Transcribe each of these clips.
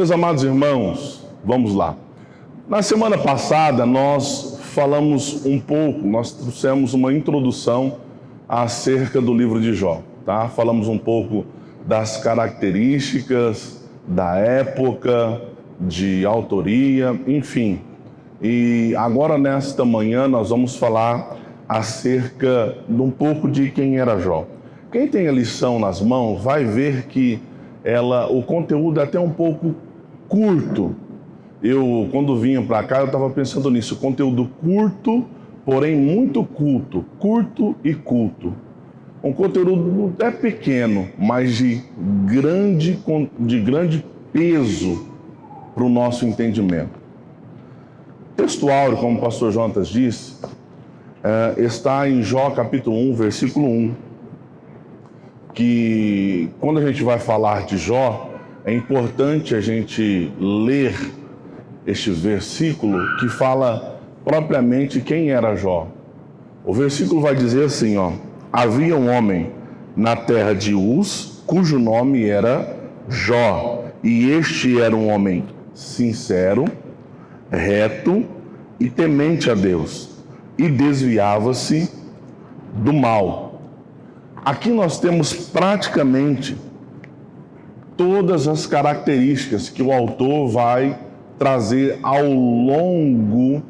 Meus amados irmãos, vamos lá. Na semana passada nós falamos um pouco, nós trouxemos uma introdução acerca do livro de Jó, tá? Falamos um pouco das características, da época, de autoria, enfim. E agora nesta manhã nós vamos falar acerca de um pouco de quem era Jó. Quem tem a lição nas mãos vai ver que o conteúdo é até um pouco curto. Quando vinha para cá, eu estava pensando nisso, conteúdo curto, porém muito culto, curto e culto. Um conteúdo é pequeno, mas de grande peso para o nosso entendimento. O texto áureo, como o pastor Jonatas disse, está em Jó capítulo 1, versículo 1, que quando a gente vai falar de Jó, é importante a gente ler este versículo que fala propriamente quem era Jó. O versículo vai dizer assim, havia um homem na terra de Uz, cujo nome era Jó, e este era um homem sincero, reto e temente a Deus, e desviava-se do mal. Aqui nós temos praticamente todas as características que o autor vai trazer ao longo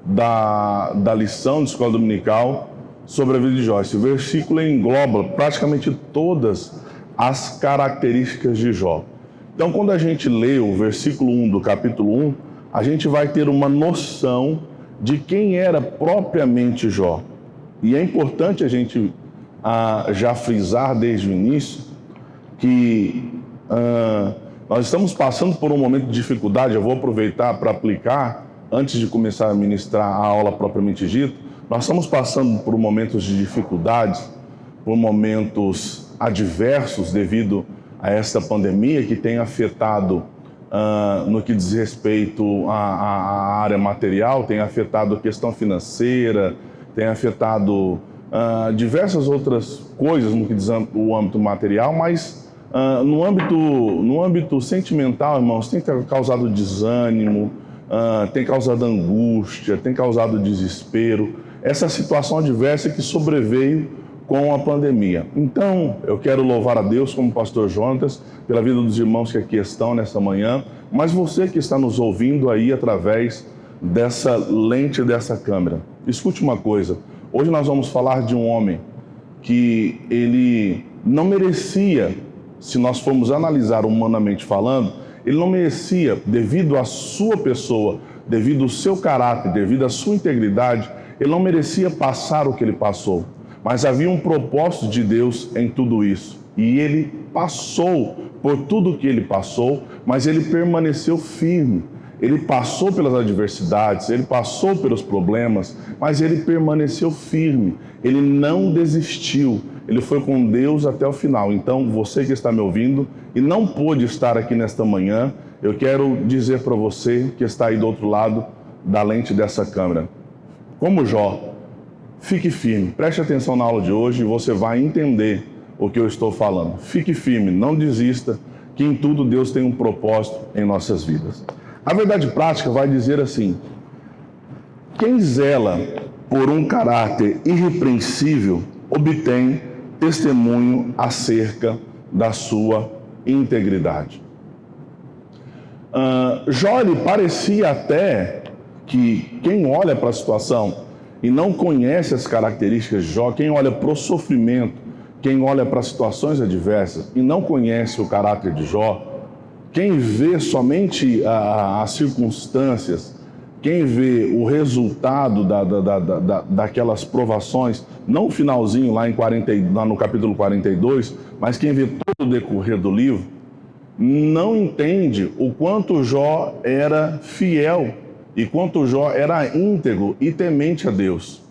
da lição de escola dominical sobre a vida de Jó. Esse versículo engloba praticamente todas as características de Jó. Então, quando a gente lê o versículo 1 do capítulo 1, a gente vai ter uma noção de quem era propriamente Jó. E é importante a gente já frisar desde o início que nós estamos passando por um momento de dificuldade. Eu vou aproveitar para aplicar, antes de começar a ministrar a aula propriamente dita. Nós estamos passando por momentos de dificuldades, por momentos adversos devido a esta pandemia que tem afetado no que diz respeito à área material, tem afetado a questão financeira, tem afetado diversas outras coisas no que diz o âmbito material, mas no âmbito sentimental, irmãos, tem causado desânimo, tem causado angústia, tem causado desespero, essa situação adversa que sobreveio com a pandemia. Então, eu quero louvar a Deus como pastor Jonatas, pela vida dos irmãos que aqui estão nesta manhã, mas você que está nos ouvindo aí através dessa lente, dessa câmera. Escute uma coisa, hoje nós vamos falar de um homem que ele não merecia, se nós formos analisar humanamente falando, ele não merecia, devido à sua pessoa, devido ao seu caráter, devido à sua integridade, ele não merecia passar o que ele passou. Mas havia um propósito de Deus em tudo isso. E ele passou por tudo o que ele passou, mas ele permaneceu firme. Ele passou pelas adversidades, ele passou pelos problemas, mas ele permaneceu firme. Ele não desistiu. Ele foi com Deus até o final. Então, você que está me ouvindo e não pôde estar aqui nesta manhã, eu quero dizer para você que está aí do outro lado da lente dessa câmera. Como Jó, fique firme. Preste atenção na aula de hoje e você vai entender o que eu estou falando. Fique firme, não desista, que em tudo Deus tem um propósito em nossas vidas. A verdade prática vai dizer assim: quem zela por um caráter irrepreensível obtém testemunho acerca da sua integridade. Jó, ele parecia até que quem olha para a situação e não conhece as características de Jó, quem olha para o sofrimento, quem olha para as situações adversas e não conhece o caráter de Jó, quem vê somente as circunstâncias, quem vê o resultado daquelas provações, não o finalzinho lá no capítulo 42, mas quem vê todo o decorrer do livro, não entende o quanto Jó era fiel e quanto Jó era íntegro e temente a Deus.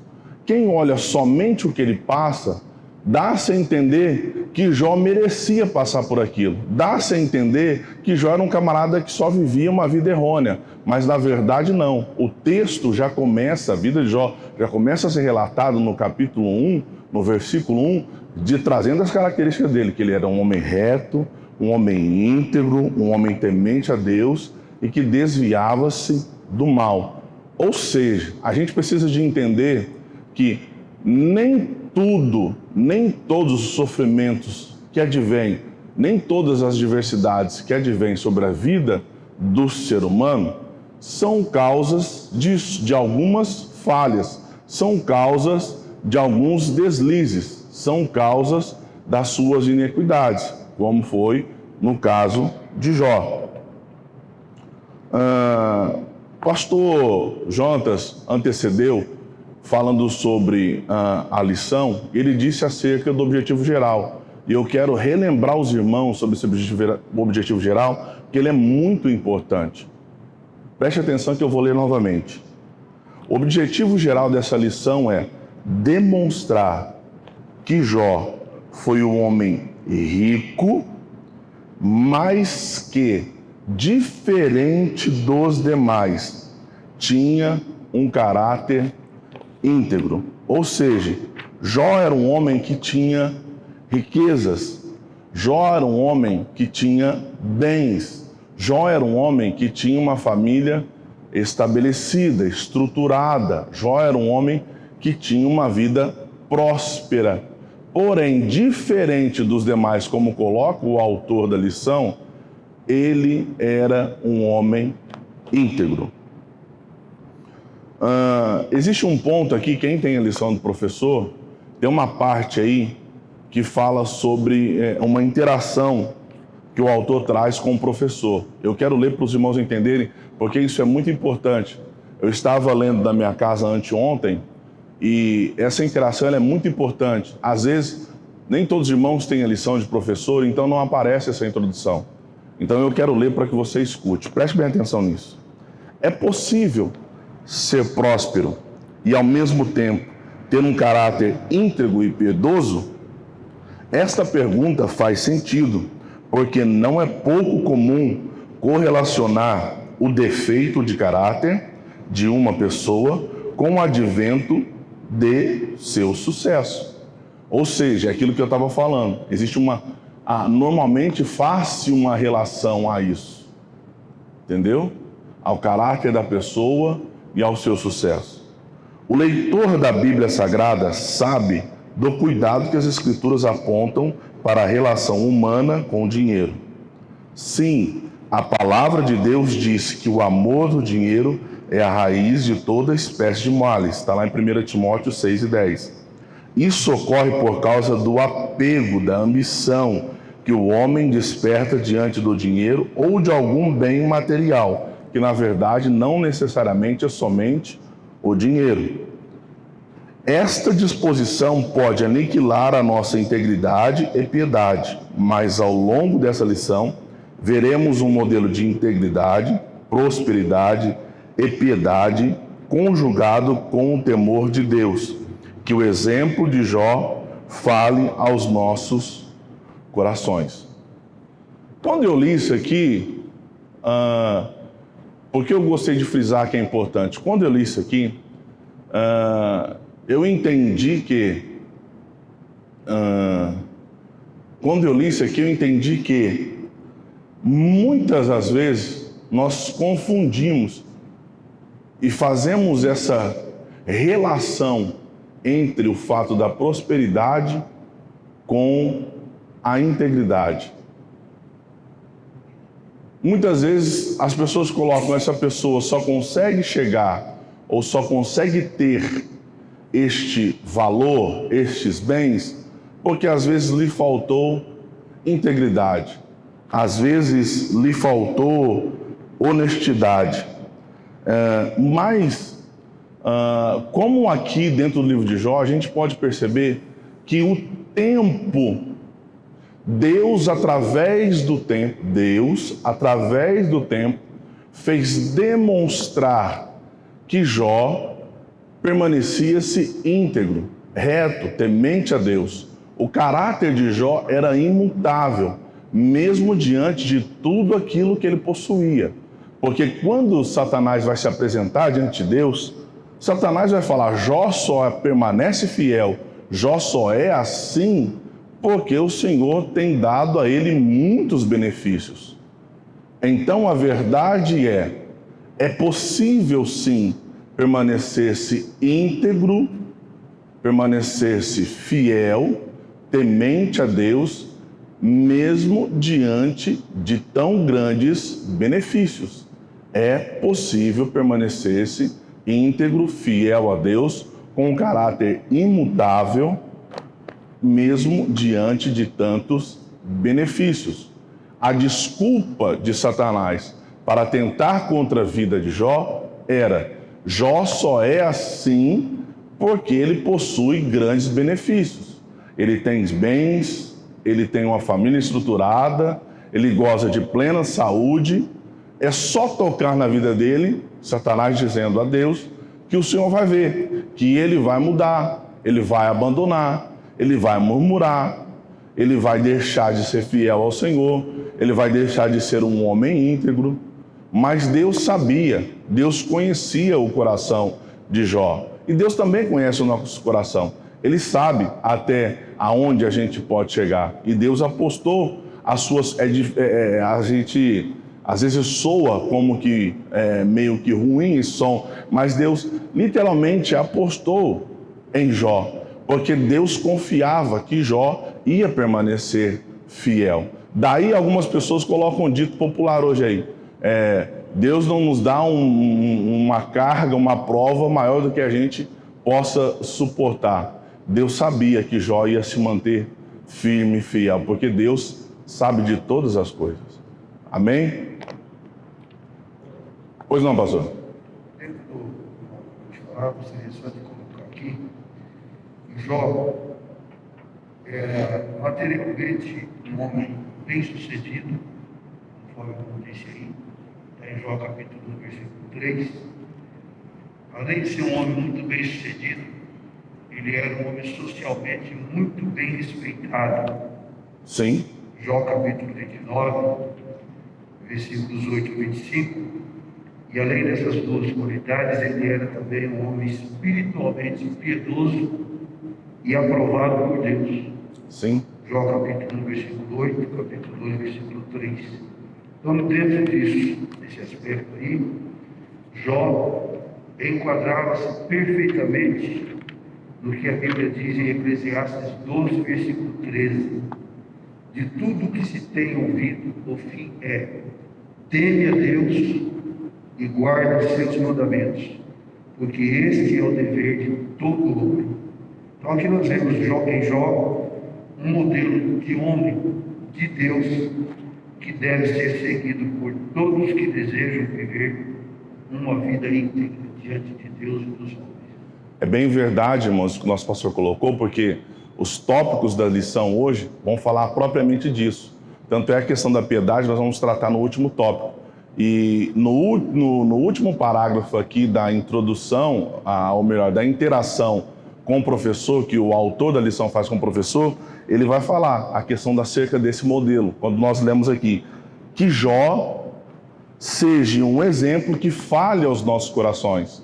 Quem olha somente o que ele passa, dá-se a entender que Jó merecia passar por aquilo. Dá-se a entender que Jó era um camarada que só vivia uma vida errônea. Mas na verdade não. O texto já começa, a vida de Jó já começa a ser relatado no capítulo 1, no versículo 1, trazendo as características dele, que ele era um homem reto, um homem íntegro, um homem temente a Deus e que desviava-se do mal. Ou seja, a gente precisa de entender que nem tudo, nem todos os sofrimentos que advêm, nem todas as diversidades que advêm sobre a vida do ser humano são causas de algumas falhas, são causas de alguns deslizes, são causas das suas iniquidades, como foi no caso de Jó. Pastor Jonatas antecedeu falando sobre a lição. Ele disse acerca do objetivo geral, e eu quero relembrar os irmãos sobre esse objetivo geral, porque ele é muito importante. Preste atenção que eu vou ler novamente. O objetivo geral dessa lição é demonstrar que Jó foi um homem rico, mas que, diferente dos demais, tinha um caráter íntegro. Ou seja, Jó era um homem que tinha riquezas, Jó era um homem que tinha bens, Jó era um homem que tinha uma família estabelecida, estruturada, Jó era um homem que tinha uma vida próspera. Porém, diferente dos demais, como coloca o autor da lição, ele era um homem íntegro. Existe um ponto aqui, quem tem a lição do professor, tem uma parte aí que fala sobre uma interação que o autor traz com o professor. Eu quero ler para os irmãos entenderem, porque isso é muito importante. Eu estava lendo da minha casa anteontem, e essa interação ela é muito importante. Às vezes, nem todos os irmãos têm a lição de professor, então não aparece essa introdução. Então eu quero ler para que você escute. Preste bem atenção nisso. É possível ser próspero e, ao mesmo tempo, ter um caráter íntegro e piedoso? Esta pergunta faz sentido, porque não é pouco comum correlacionar o defeito de caráter de uma pessoa com o advento de seu sucesso. Ou seja, é aquilo que eu estava falando. Existe normalmente faz-se uma relação a isso. Entendeu? Ao caráter da pessoa e ao seu sucesso. O leitor da Bíblia Sagrada sabe do cuidado que as Escrituras apontam para a relação humana com o dinheiro. Sim, a palavra de Deus diz que o amor do dinheiro é a raiz de toda espécie de males. Está lá em 1 Timóteo 6:10. Isso ocorre por causa do apego, da ambição que o homem desperta diante do dinheiro ou de algum bem material, que na verdade não necessariamente é somente o dinheiro. Esta disposição pode aniquilar a nossa integridade e piedade, mas ao longo dessa lição veremos um modelo de integridade, prosperidade e piedade conjugado com o temor de Deus, que o exemplo de Jó fale aos nossos corações. Quando eu li isso aqui, porque eu gostei de frisar que é importante, quando eu li isso aqui, eu entendi que muitas das vezes nós confundimos e fazemos essa relação entre o fato da prosperidade com a integridade. Muitas vezes as pessoas colocam essa pessoa só consegue chegar ou só consegue ter este valor, estes bens, porque às vezes lhe faltou integridade, às vezes lhe faltou honestidade. Mas, como aqui dentro do livro de Jó, a gente pode perceber que o tempo, Deus através do tempo, fez demonstrar que Jó permanecia-se íntegro, reto, temente a Deus. O caráter de Jó era imutável, mesmo diante de tudo aquilo que ele possuía. Porque quando Satanás vai se apresentar diante de Deus, Satanás vai falar: Jó só permanece fiel, Jó só é assim porque o Senhor tem dado a ele muitos benefícios. Então a verdade é possível sim permanecer-se íntegro, permanecer-se fiel, temente a Deus, mesmo diante de tão grandes benefícios. É possível permanecer-se íntegro, fiel a Deus, com um caráter imutável, mesmo diante de tantos benefícios. A desculpa de Satanás para tentar contra a vida de Jó era: Jó só é assim porque ele possui grandes benefícios. Ele tem bens, ele tem uma família estruturada, ele goza de plena saúde. É só tocar na vida dele, Satanás dizendo a Deus, que o Senhor vai ver, que ele vai mudar, ele vai abandonar, ele vai murmurar, ele vai deixar de ser fiel ao Senhor, ele vai deixar de ser um homem íntegro. Mas Deus sabia, Deus conhecia o coração de Jó. E Deus também conhece o nosso coração. Ele sabe até aonde a gente pode chegar. E Deus apostou as suas... a gente às vezes soa como que meio que ruim esse som, mas Deus literalmente apostou em Jó, porque Deus confiava que Jó ia permanecer fiel. Daí algumas pessoas colocam um dito popular hoje aí: Deus não nos dá uma carga, uma prova maior do que a gente possa suportar. Deus sabia que Jó ia se manter firme e fiel, porque Deus sabe de todas as coisas. Amém? Pois não, pastor? Dentro do que falar, gostaria só de colocar aqui, que Jó era materialmente um homem bem-sucedido, conforme eu disse aí, está em Jó capítulo 1, versículo 3. Além de ser um homem muito bem-sucedido, ele era um homem socialmente muito bem respeitado. Sim. Jó capítulo 29, versículos 8 e 25. E além dessas duas qualidades, ele era também um homem espiritualmente piedoso e aprovado por Deus. Sim. Jó capítulo 1, versículo 8, capítulo 2, versículo 3. Então, dentro disso, desse aspecto aí, Jó enquadrava-se perfeitamente no que a Bíblia diz em Eclesiastes 12, versículo 13. De tudo que se tem ouvido, o fim teme a Deus e guarda os seus mandamentos, porque este é o dever de todo homem. Então aqui nós vemos em Jó um modelo de homem, de Deus, que deve ser seguido por todos que desejam viver uma vida íntegra diante de Deus e dos homens. É bem verdade, irmãos, que o nosso pastor colocou, porque os tópicos da lição hoje vão falar propriamente disso. Tanto é a questão da piedade, nós vamos tratar no último tópico. E no último parágrafo aqui da introdução, ou melhor, da interação com o professor, que o autor da lição faz com o professor, ele vai falar a questão acerca desse modelo, quando nós lemos aqui, que Jó seja um exemplo que fale aos nossos corações.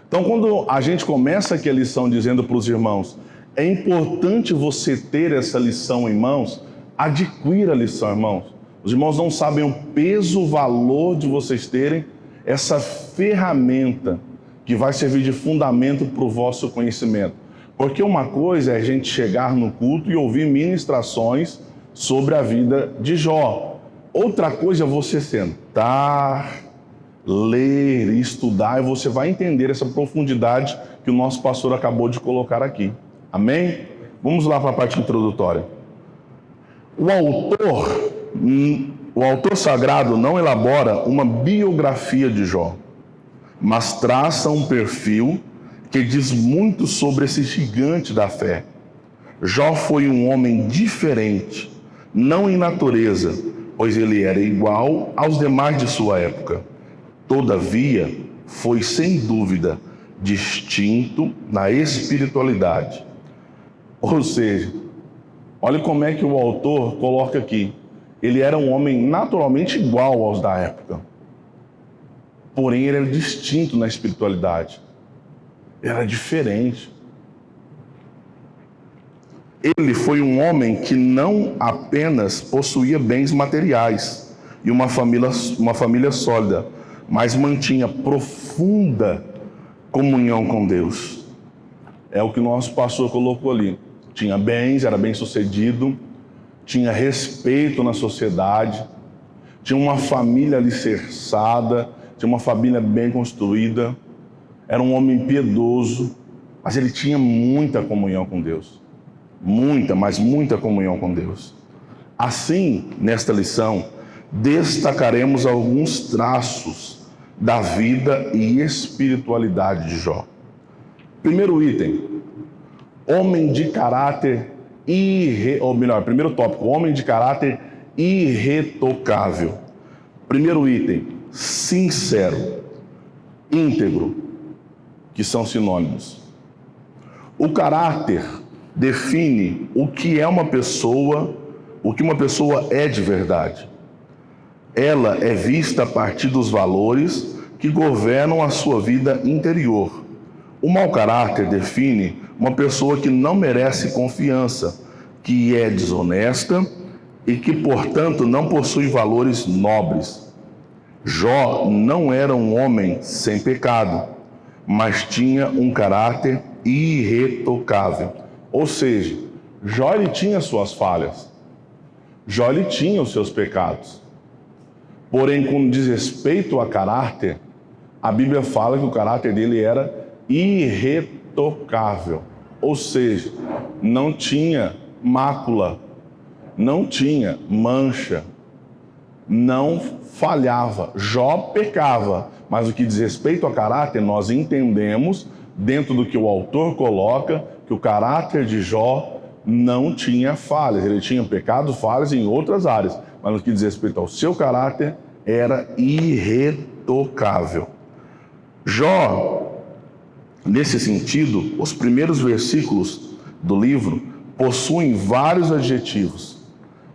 Então, quando a gente começa aqui a lição dizendo para os irmãos, é importante você ter essa lição em mãos, adquira a lição, irmãos. Os irmãos não sabem o peso, o valor de vocês terem essa ferramenta que vai servir de fundamento para o vosso conhecimento. Porque uma coisa é a gente chegar no culto e ouvir ministrações sobre a vida de Jó. Outra coisa é você sentar, ler, estudar, e você vai entender essa profundidade que o nosso pastor acabou de colocar aqui. Amém? Vamos lá para a parte introdutória. O autor sagrado não elabora uma biografia de Jó, mas traça um perfil que diz muito sobre esse gigante da fé. Jó foi um homem diferente, não em natureza, pois ele era igual aos demais de sua época. Todavia, foi sem dúvida distinto na espiritualidade. Ou seja, olha como é que o autor coloca aqui. Ele era um homem naturalmente igual aos da época. Porém, ele era distinto na espiritualidade. Era diferente. Ele foi um homem que não apenas possuía bens materiais e uma família sólida, mas mantinha profunda comunhão com Deus. É o que o nosso pastor colocou ali. Tinha bens, era bem-sucedido, tinha respeito na sociedade, tinha uma família alicerçada, tinha uma família bem construída, era um homem piedoso, mas ele tinha muita comunhão com Deus. Muita, mas muita comunhão com Deus. Assim, nesta lição, destacaremos alguns traços da vida e espiritualidade de Jó. Primeiro item, homem de caráter primeiro tópico, homem de caráter irretocável. Primeiro item, sincero, íntegro, que são sinônimos. O caráter define o que uma pessoa é de verdade. Ela é vista a partir dos valores que governam a sua vida interior. O mau caráter define uma pessoa que não merece confiança, que é desonesta e que, portanto, não possui valores nobres. Jó não era um homem sem pecado, mas tinha um caráter irretocável. Ou seja, Jó ele tinha suas falhas, Jó ele tinha os seus pecados. Porém, com desrespeito a caráter, a Bíblia fala que o caráter dele era irretocável. Ou seja, não tinha mácula, não tinha mancha, não falhava. Jó pecava, mas o que diz respeito a caráter, nós entendemos, dentro do que o autor coloca, que o caráter de Jó não tinha falhas. Ele tinha pecado, falhas em outras áreas, mas no que diz respeito ao seu caráter, era irretocável. Jó, nesse sentido, os primeiros versículos do livro possuem vários adjetivos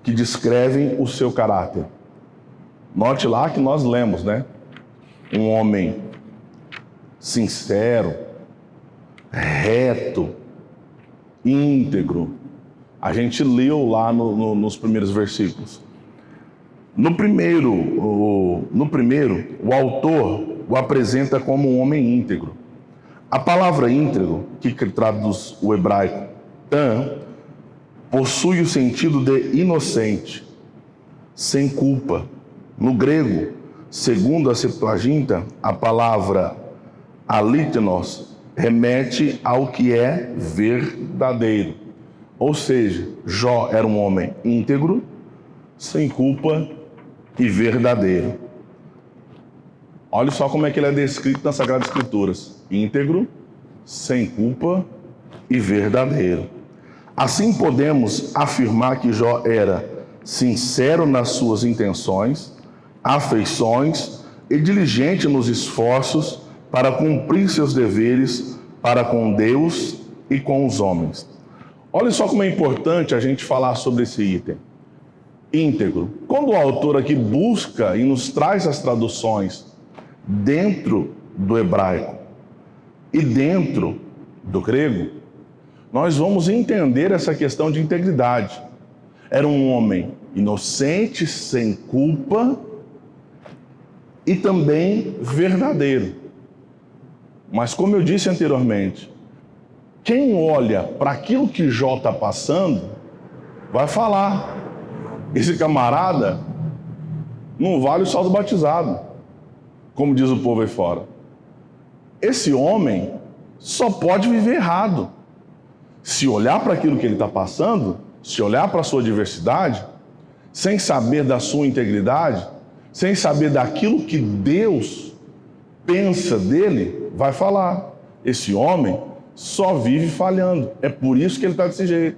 que descrevem o seu caráter. Note lá que nós lemos, né? Um homem sincero, reto, íntegro. A gente leu lá nos primeiros versículos. No primeiro, o autor o apresenta como um homem íntegro. A palavra íntegro, que traduz o hebraico tam, possui o sentido de inocente, sem culpa. No grego, segundo a Septuaginta, a palavra alítenos remete ao que é verdadeiro. Ou seja, Jó era um homem íntegro, sem culpa e verdadeiro. Olha só como é que ele é descrito nas Sagradas Escrituras: íntegro, sem culpa e verdadeiro. Assim podemos afirmar que Jó era sincero nas suas intenções, afeições e diligente nos esforços para cumprir seus deveres para com Deus e com os homens. Olha só como é importante a gente falar sobre esse item. Íntegro. Quando o autor aqui busca e nos traz as traduções dentro do hebraico e dentro do grego, nós vamos entender essa questão de integridade. Era um homem inocente, sem culpa e também verdadeiro. Mas como eu disse anteriormente, quem olha para aquilo que Jó está passando, vai falar: esse camarada não vale o saldo batizado, como diz o povo aí fora. Esse homem só pode viver errado. Se olhar para aquilo que ele está passando, se olhar para a sua diversidade, sem saber da sua integridade, sem saber daquilo que Deus pensa dele, vai falar: esse homem só vive falhando. É por isso que ele está desse jeito.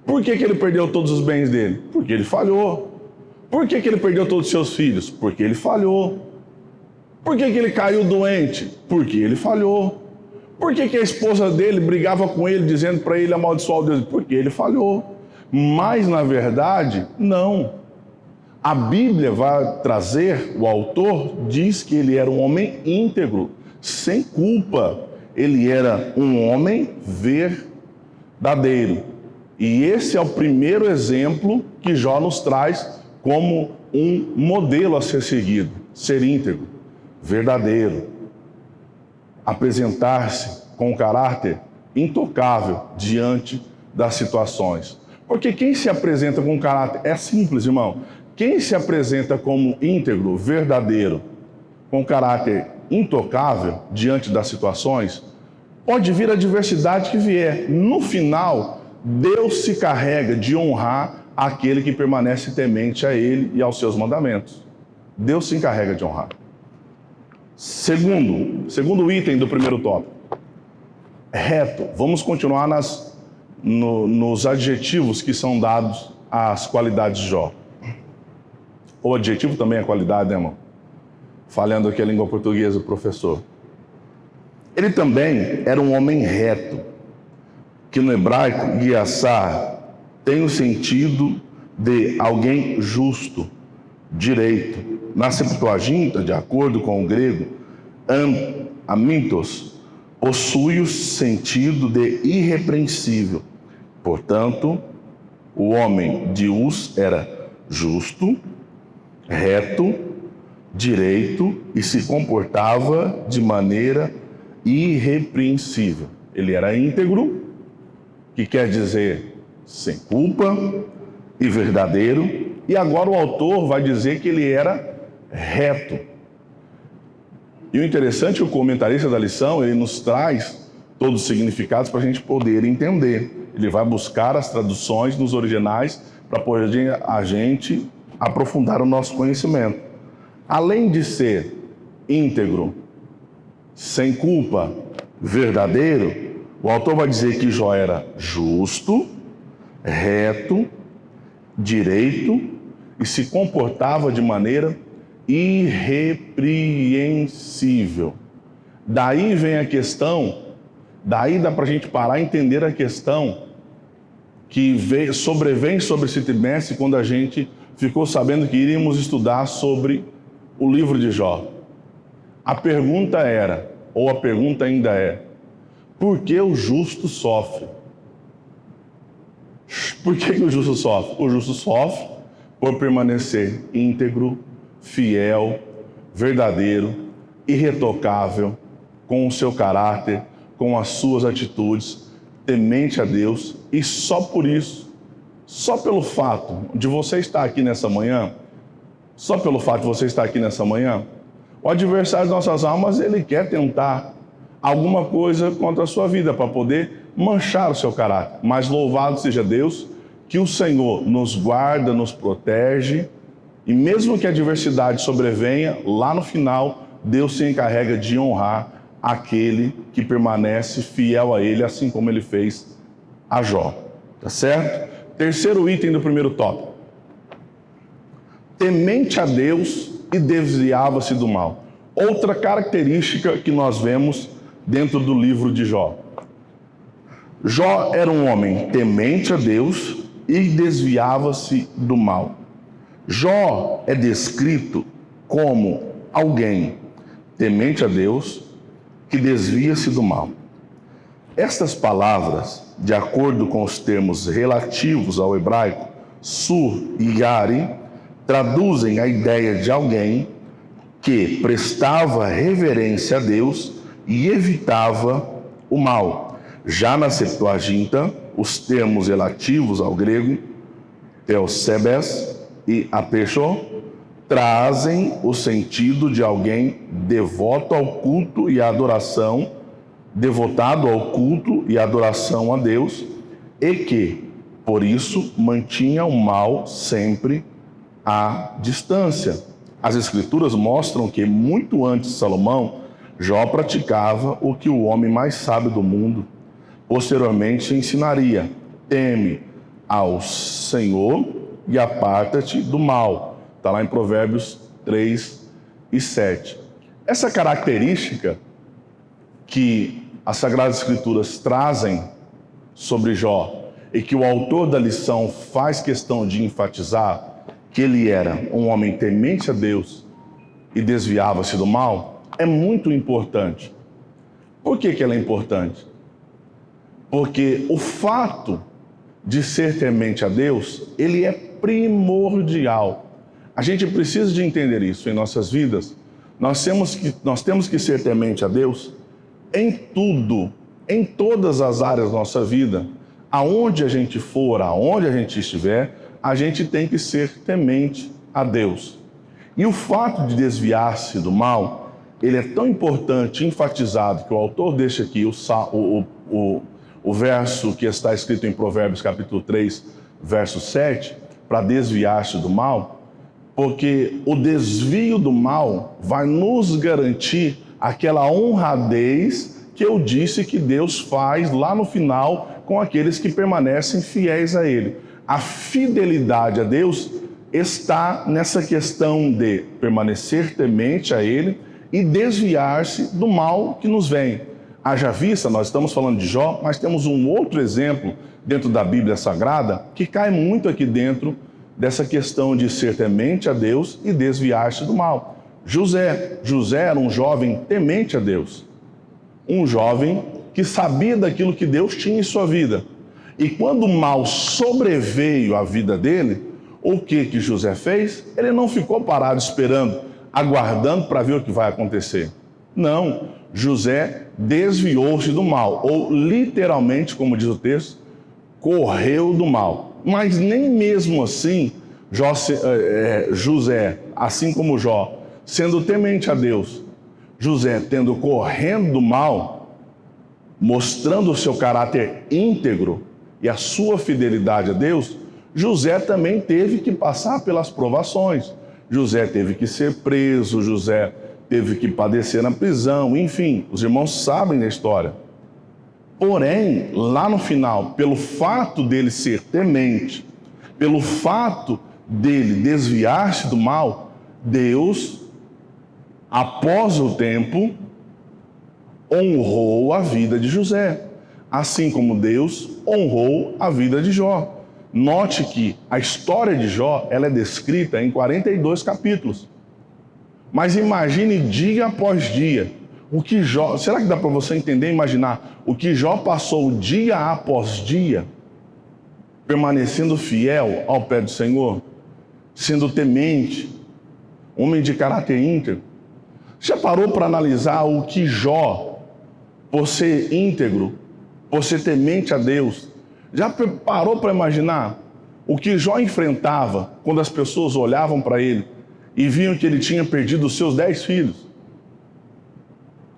Por que ele perdeu todos os bens dele? Porque ele falhou. Por que ele perdeu todos os seus filhos? Porque ele falhou. Por que ele caiu doente? Porque ele falhou. Por que a esposa dele brigava com ele, dizendo para ele amaldiçoar o Deus? Porque ele falhou. Mas, na verdade, não. A Bíblia vai trazer, o autor diz que ele era um homem íntegro, sem culpa. Ele era um homem verdadeiro. E esse é o primeiro exemplo que Jó nos traz como um modelo a ser seguido: ser íntegro, verdadeiro, apresentar-se com um caráter intocável diante das situações. Porque quem se apresenta com um caráter, é simples, irmão, quem se apresenta como íntegro, verdadeiro, com caráter intocável diante das situações, pode vir a adversidade que vier. No final, Deus se carrega de honrar aquele que permanece temente a Ele e aos seus mandamentos. Deus se encarrega de honrar. Segundo item do primeiro tópico, reto. Vamos continuar nos adjetivos que são dados às qualidades de Jó. O adjetivo também é qualidade, né, irmão? Falando aqui a língua portuguesa, professor. Ele também era um homem reto, que no hebraico, Giassar, tem o sentido de alguém justo, direito. Na Septuaginta, de acordo com o grego, amintos, possui o sentido de irrepreensível. Portanto, o homem de Uz era justo, reto, direito e se comportava de maneira irrepreensível. Ele era íntegro, que quer dizer sem culpa e verdadeiro, e agora o autor vai dizer que ele era reto. E o interessante, o comentarista da lição, ele nos traz todos os significados para a gente poder entender. Ele vai buscar as traduções nos originais para poder a gente aprofundar o nosso conhecimento. Além de ser íntegro, sem culpa, verdadeiro, o autor vai dizer que Jó era justo, reto, direito e se comportava de maneira irrepreensível. Daí vem a questão, daí dá para a gente parar e entender a questão que sobrevém sobre esse trimestre quando a gente ficou sabendo que iríamos estudar sobre o livro de Jó. A pergunta era, ou a pergunta ainda é, por que o justo sofre? Por que o justo sofre? O justo sofre por permanecer íntegro, fiel, verdadeiro, irretocável, com o seu caráter, com as suas atitudes, temente a Deus, e só por isso, só pelo fato de você estar aqui nessa manhã, o adversário de nossas almas, ele quer tentar alguma coisa contra a sua vida para poder manchar o seu caráter. Mas louvado seja Deus, que o Senhor nos guarda, nos protege, e mesmo que a adversidade sobrevenha, lá no final, Deus se encarrega de honrar aquele que permanece fiel a Ele, assim como Ele fez a Jó. Tá certo? Terceiro item do primeiro tópico. Temente a Deus e desviava-se do mal. Outra característica que nós vemos dentro do livro de Jó. Jó era um homem temente a Deus e desviava-se do mal. Jó é descrito como alguém temente a Deus que desvia-se do mal. Estas palavras, de acordo com os termos relativos ao hebraico sur e yari, traduzem a ideia de alguém que prestava reverência a Deus e evitava o mal. Já na Septuaginta, os termos relativos ao grego theosebes e apesho trazem o sentido de alguém devotado ao culto e adoração a Deus, e que, por isso, mantinha o mal sempre à distância. As Escrituras mostram que, muito antes de Salomão, Jó praticava o que o homem mais sábio do mundo posteriormente ensinaria: teme ao Senhor e aparta-te do mal. Está lá em Provérbios 3 e 7. Essa característica que as Sagradas Escrituras trazem sobre Jó e que o autor da lição faz questão de enfatizar, que ele era um homem temente a Deus e desviava-se do mal, é muito importante. Por que ela é importante? Porque o fato de ser temente a Deus, ele é primordial. A gente precisa de entender isso em nossas vidas. Nós temos que ser temente a Deus em tudo, em todas as áreas da nossa vida. Aonde a gente for, aonde a gente estiver, a gente tem que ser temente a Deus. E o fato de desviar-se do mal, ele é tão importante, enfatizado, que o autor deixa aqui o verso que está escrito em Provérbios capítulo 3, verso 7, para desviar-se do mal, porque o desvio do mal vai nos garantir aquela honradez que eu disse que Deus faz lá no final com aqueles que permanecem fiéis a Ele. A fidelidade a Deus está nessa questão de permanecer temente a Ele e desviar-se do mal que nos vem. Haja vista, nós estamos falando de Jó, mas temos um outro exemplo dentro da Bíblia Sagrada que cai muito aqui dentro dessa questão de ser temente a Deus e desviar-se do mal. José era um jovem temente a Deus. Um jovem que sabia daquilo que Deus tinha em sua vida. E quando o mal sobreveio à vida dele, o que José fez? Ele não ficou parado esperando, aguardando para ver o que vai acontecer. Não, José desviou-se do mal, ou literalmente, como diz o texto, correu do mal. Mas nem mesmo assim, José, assim como Jó, sendo temente a Deus, José tendo correndo do mal, mostrando o seu caráter íntegro e a sua fidelidade a Deus, José também teve que passar pelas provações. José teve que ser preso, José teve que padecer na prisão, enfim, os irmãos sabem da história. Porém, lá no final, pelo fato dele ser temente, pelo fato dele desviar-se do mal, Deus, após o tempo, honrou a vida de José, assim como Deus honrou a vida de Jó. Note que a história de Jó, ela é descrita em 42 capítulos. Mas imagine dia após dia, o que Jó, será que dá para você entender e imaginar o que Jó passou dia após dia, permanecendo fiel ao pé do Senhor, sendo temente, homem de caráter íntegro? Já parou para analisar o que Jó, por ser íntegro, por ser temente a Deus, já parou para imaginar o que Jó enfrentava quando as pessoas olhavam para ele e viam que ele tinha perdido os seus 10 filhos?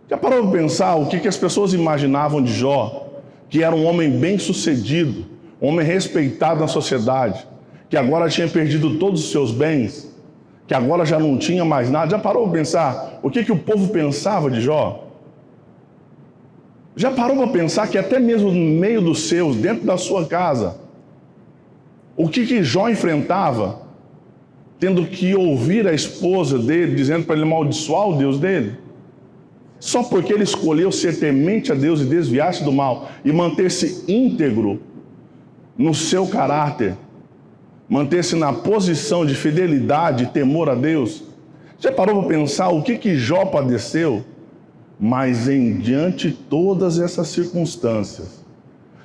Já parou para pensar o que as pessoas imaginavam de Jó, que era um homem bem-sucedido, um homem respeitado na sociedade, que agora tinha perdido todos os seus bens, que agora já não tinha mais nada? Já parou para pensar o que o povo pensava de Jó? Já parou para pensar que até mesmo no meio dos seus, dentro da sua casa, o que Jó enfrentava, tendo que ouvir a esposa dele dizendo para ele amaldiçoar o Deus dele? Só porque ele escolheu ser temente a Deus e desviar-se do mal e manter-se íntegro no seu caráter, manter-se na posição de fidelidade e temor a Deus. Já parou para pensar o que Jó padeceu? Mas diante de todas essas circunstâncias,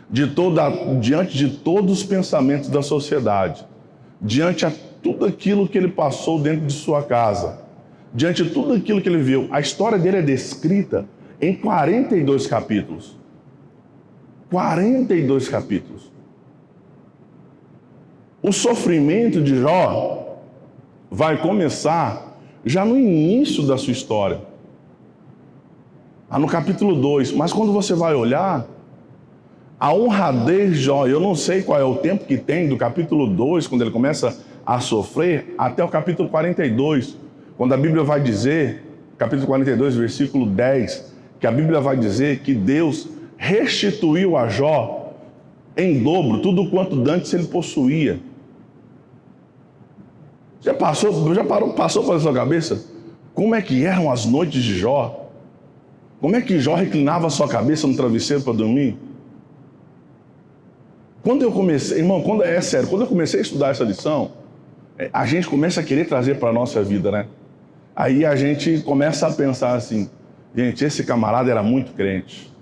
diante de todos os pensamentos da sociedade, diante de tudo aquilo que ele passou dentro de sua casa, diante de tudo aquilo que ele viu, a história dele é descrita em 42 capítulos. 42 capítulos. O sofrimento de Jó vai começar já no início da sua história. No capítulo 2, mas quando você vai olhar, a honradez de Jó, eu não sei qual é o tempo que tem do capítulo 2, quando ele começa a sofrer, até o capítulo 42, quando a Bíblia vai dizer, capítulo 42, versículo 10, que a Bíblia vai dizer que Deus restituiu a Jó em dobro tudo quanto dantes ele possuía. Passou pela sua cabeça como é que eram as noites de Jó? Como é que Jó reclinava a sua cabeça no travesseiro para dormir? Quando eu comecei, irmão, quando eu comecei a estudar essa lição, a gente começa a querer trazer para a nossa vida, né? Aí a gente começa a pensar assim, gente, esse camarada era muito crente.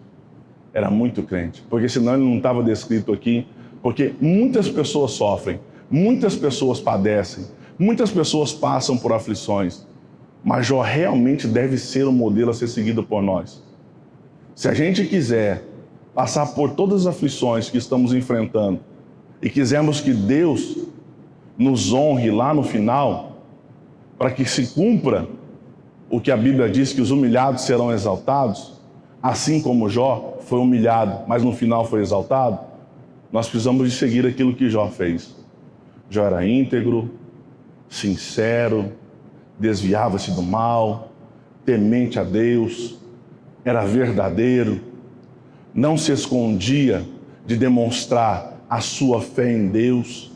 Era muito crente. Porque senão ele não estava descrito aqui. Porque muitas pessoas sofrem, muitas pessoas padecem, muitas pessoas passam por aflições, mas Jó realmente deve ser um modelo a ser seguido por nós. Se a gente quiser passar por todas as aflições que estamos enfrentando e quisermos que Deus nos honre lá no final, para que se cumpra o que a Bíblia diz, que os humilhados serão exaltados, assim como Jó foi humilhado, mas no final foi exaltado, nós precisamos de seguir aquilo que Jó fez. Jó era íntegro, sincero, desviava-se do mal, temente a Deus, era verdadeiro, não se escondia de demonstrar a sua fé em Deus,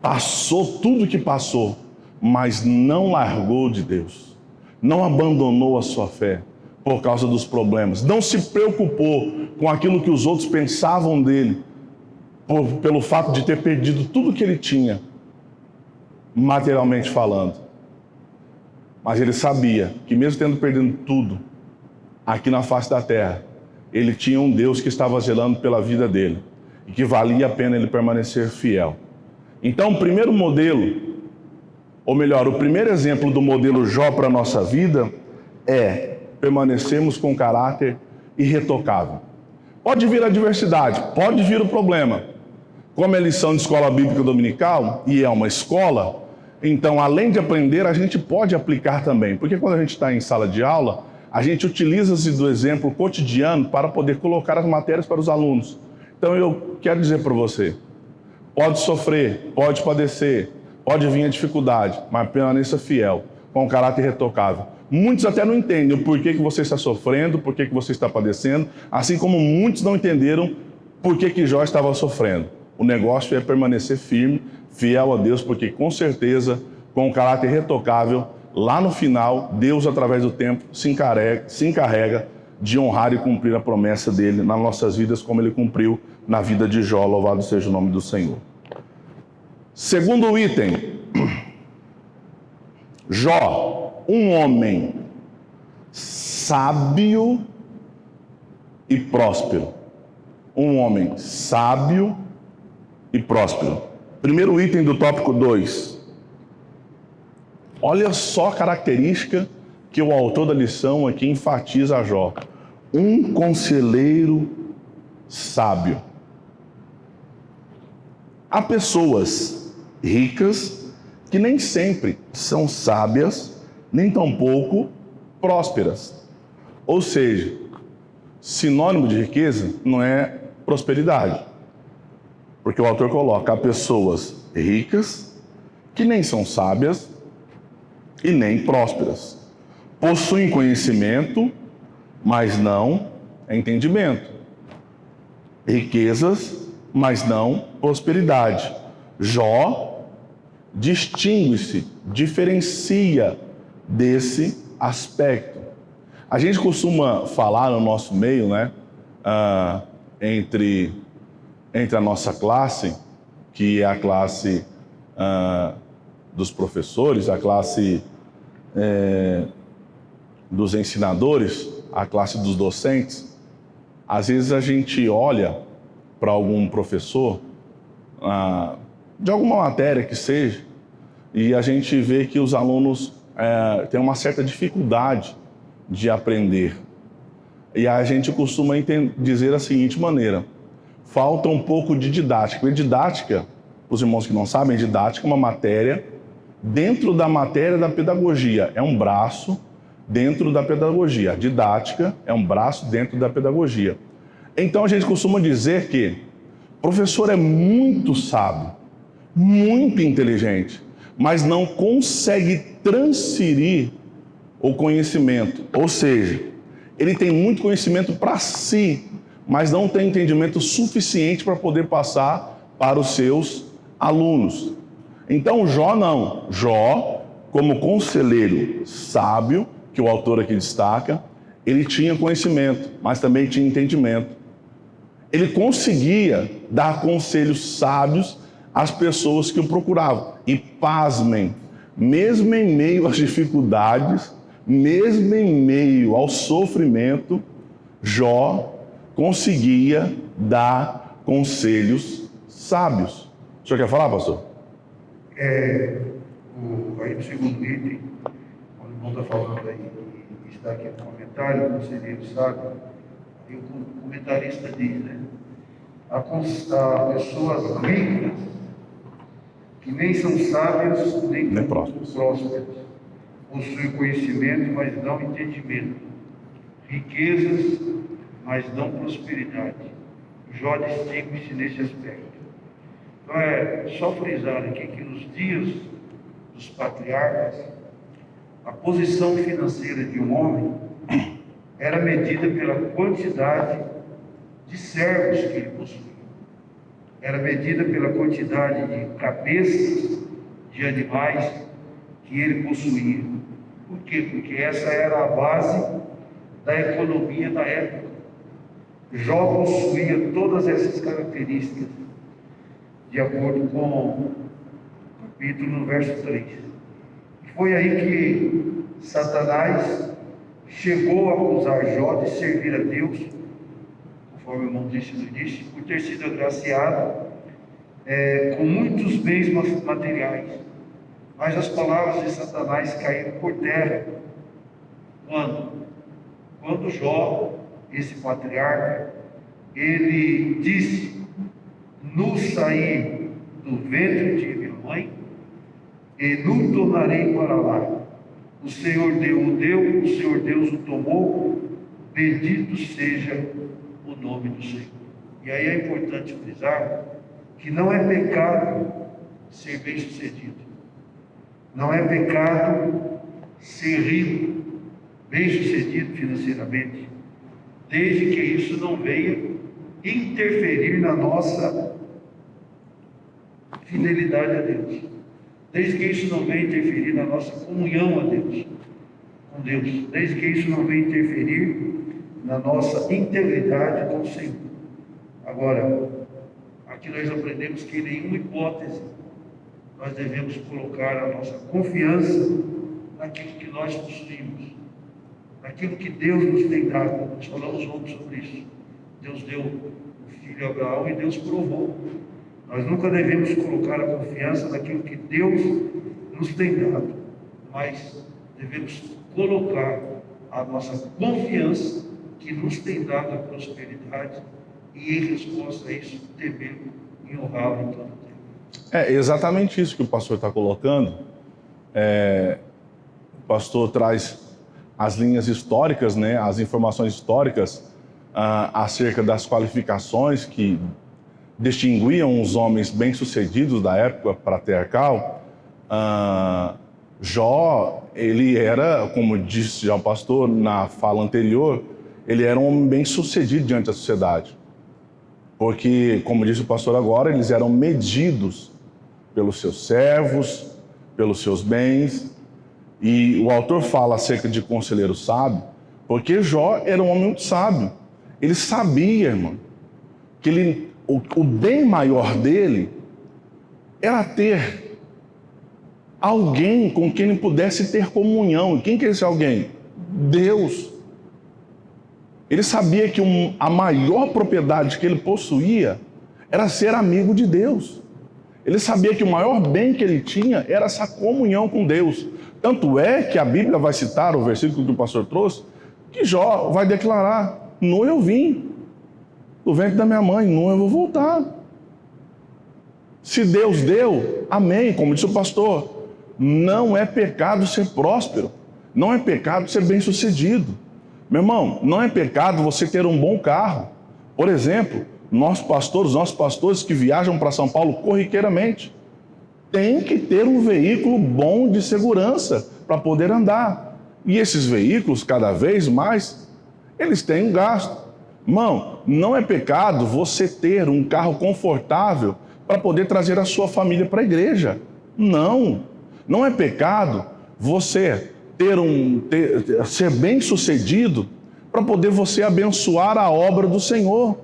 passou tudo o que passou, mas não largou de Deus, não abandonou a sua fé por causa dos problemas, não se preocupou com aquilo que os outros pensavam dele, pelo fato de ter perdido tudo que ele tinha, materialmente falando. Mas ele sabia que mesmo tendo perdido tudo, aqui na face da terra, ele tinha um Deus que estava zelando pela vida dele e que valia a pena ele permanecer fiel. Então, o primeiro modelo, ou melhor, o primeiro exemplo do modelo Jó para a nossa vida é permanecermos com caráter irretocável. Pode vir a adversidade, pode vir o problema. Como é lição de escola bíblica dominical, e é uma escola, então, além de aprender, a gente pode aplicar também. Porque quando a gente está em sala de aula, a gente utiliza-se do exemplo cotidiano para poder colocar as matérias para os alunos. Então, eu quero dizer para você, pode sofrer, pode padecer, pode vir a dificuldade, mas permaneça fiel, com caráter irretocável. Muitos até não entendem o porquê que você está sofrendo, porquê que você está padecendo, assim como muitos não entenderam porquê que Jó estava sofrendo. O negócio é permanecer firme, fiel a Deus, porque com certeza, com o caráter irretocável, lá no final, Deus, através do tempo, se encarrega de honrar e cumprir a promessa dele nas nossas vidas, como ele cumpriu na vida de Jó. Louvado seja o nome do Senhor. Segundo item, Jó, um homem sábio e próspero. Um homem sábio e próspero. Primeiro item do tópico 2. Olha só a característica que o autor da lição aqui enfatiza a Jó. Um conselheiro sábio. Há pessoas ricas que nem sempre são sábias, nem tampouco prósperas. Ou seja, sinônimo de riqueza não é prosperidade. Porque o autor coloca, há pessoas ricas que nem são sábias e nem prósperas. Possuem conhecimento, mas não entendimento. Riquezas, mas não prosperidade. Jó distingue-se, diferencia desse aspecto. A gente costuma falar no nosso meio, né, entre a nossa classe, que é a classe dos professores, a classe dos ensinadores, a classe dos docentes. Às vezes a gente olha para algum professor, de alguma matéria que seja, e a gente vê que os alunos têm uma certa dificuldade de aprender. E a gente costuma dizer da seguinte maneira: falta um pouco de didática. E didática, para os irmãos que não sabem, didática é uma matéria dentro da matéria da pedagogia. É um braço dentro da pedagogia. A didática é um braço dentro da pedagogia. Então a gente costuma dizer que o professor é muito sábio, muito inteligente, mas não consegue transferir o conhecimento. Ou seja, ele tem muito conhecimento para si, mas não tem entendimento suficiente para poder passar para os seus alunos. Então Jó não. Jó, como conselheiro sábio, que o autor aqui destaca, ele tinha conhecimento, mas também tinha entendimento. Ele conseguia dar conselhos sábios às pessoas que o procuravam. E pasmem, mesmo em meio às dificuldades, mesmo em meio ao sofrimento, Jó conseguia dar conselhos sábios. O senhor quer falar, pastor? Aí no segundo item, quando o irmão está falando aí, e está aqui no comentário, o conselheiro sabe, e o comentarista diz, né? Há pessoas ricas que nem são sábias, nem prósperas. Possuem conhecimento, mas não entendimento. Riquezas, mas não prosperidade. Jó distingue-se nesse aspecto. Então só frisar aqui que nos dias dos patriarcas, a posição financeira de um homem era medida pela quantidade de servos que ele possuía. Era medida pela quantidade de cabeças de animais que ele possuía. Por quê? Porque essa era a base da economia da época. Jó possuía todas essas características, de acordo com o capítulo no verso 3. E foi aí que Satanás chegou a acusar Jó de servir a Deus, conforme o irmão disse no início, por ter sido agraciado com muitos bens materiais. Mas as palavras de Satanás caíram por terra. Quando Jó, esse patriarca, ele disse: "Nu saí do ventre de minha mãe, e nu tornarei para lá. O Senhor deu, o Senhor Deus o tomou, bendito seja o nome do Senhor." E aí é importante frisar que não é pecado ser bem-sucedido. Não é pecado ser rico, bem-sucedido financeiramente, desde que isso não venha interferir na nossa fidelidade a Deus, desde que isso não venha interferir na nossa comunhão a Deus, com Deus, desde que isso não venha interferir na nossa integridade com o Senhor. Agora, aqui nós aprendemos que em nenhuma hipótese nós devemos colocar a nossa confiança naquilo que nós possuímos, naquilo que Deus nos tem dado. Nós falamos ontem sobre isso. Deus deu o filho a Abraão e Deus provou. Nós nunca devemos colocar a confiança naquilo que Deus nos tem dado, mas devemos colocar a nossa confiança que nos tem dado a prosperidade e, em resposta a isso, devemos e honrá-lo em todo o tempo. É exatamente isso que o pastor está colocando. O pastor traz as linhas históricas, né, as informações históricas acerca das qualificações que distinguiam os homens bem-sucedidos da época patriarcal. Jó, ele era, como disse já o pastor na fala anterior, ele era um homem bem-sucedido diante da sociedade. Porque, como disse o pastor agora, eles eram medidos pelos seus servos, pelos seus bens. E o autor fala acerca de conselheiro sábio, porque Jó era um homem muito sábio. Ele sabia, irmão, que o bem maior dele era ter alguém com quem ele pudesse ter comunhão. E quem que é esse alguém? Deus. Ele sabia que a maior propriedade que ele possuía era ser amigo de Deus. Ele sabia que o maior bem que ele tinha era essa comunhão com Deus. Tanto é que a Bíblia vai citar o versículo que o pastor trouxe, que Jó vai declarar: "Nu eu vim do ventre da minha mãe, nu eu vou voltar." Se Deus deu, amém, como disse o pastor. Não é pecado ser próspero, não é pecado ser bem-sucedido. Meu irmão, não é pecado você ter um bom carro. Por exemplo, nossos pastores que viajam para São Paulo corriqueiramente, têm que ter um veículo bom de segurança para poder andar. E esses veículos, cada vez mais, eles têm um gasto. Irmão, não é pecado você ter um carro confortável para poder trazer a sua família para a igreja. Não é pecado você ser bem-sucedido para poder você abençoar a obra do Senhor.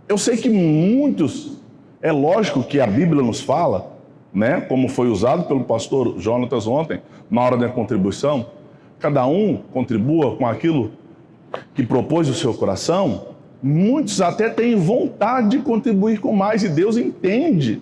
Eu sei que muitos, é lógico que a Bíblia nos fala, né, como foi usado pelo pastor Jonatas ontem, na hora da contribuição, cada um contribua com aquilo que propôs o seu coração, Muitos até têm vontade de contribuir com mais, e Deus entende.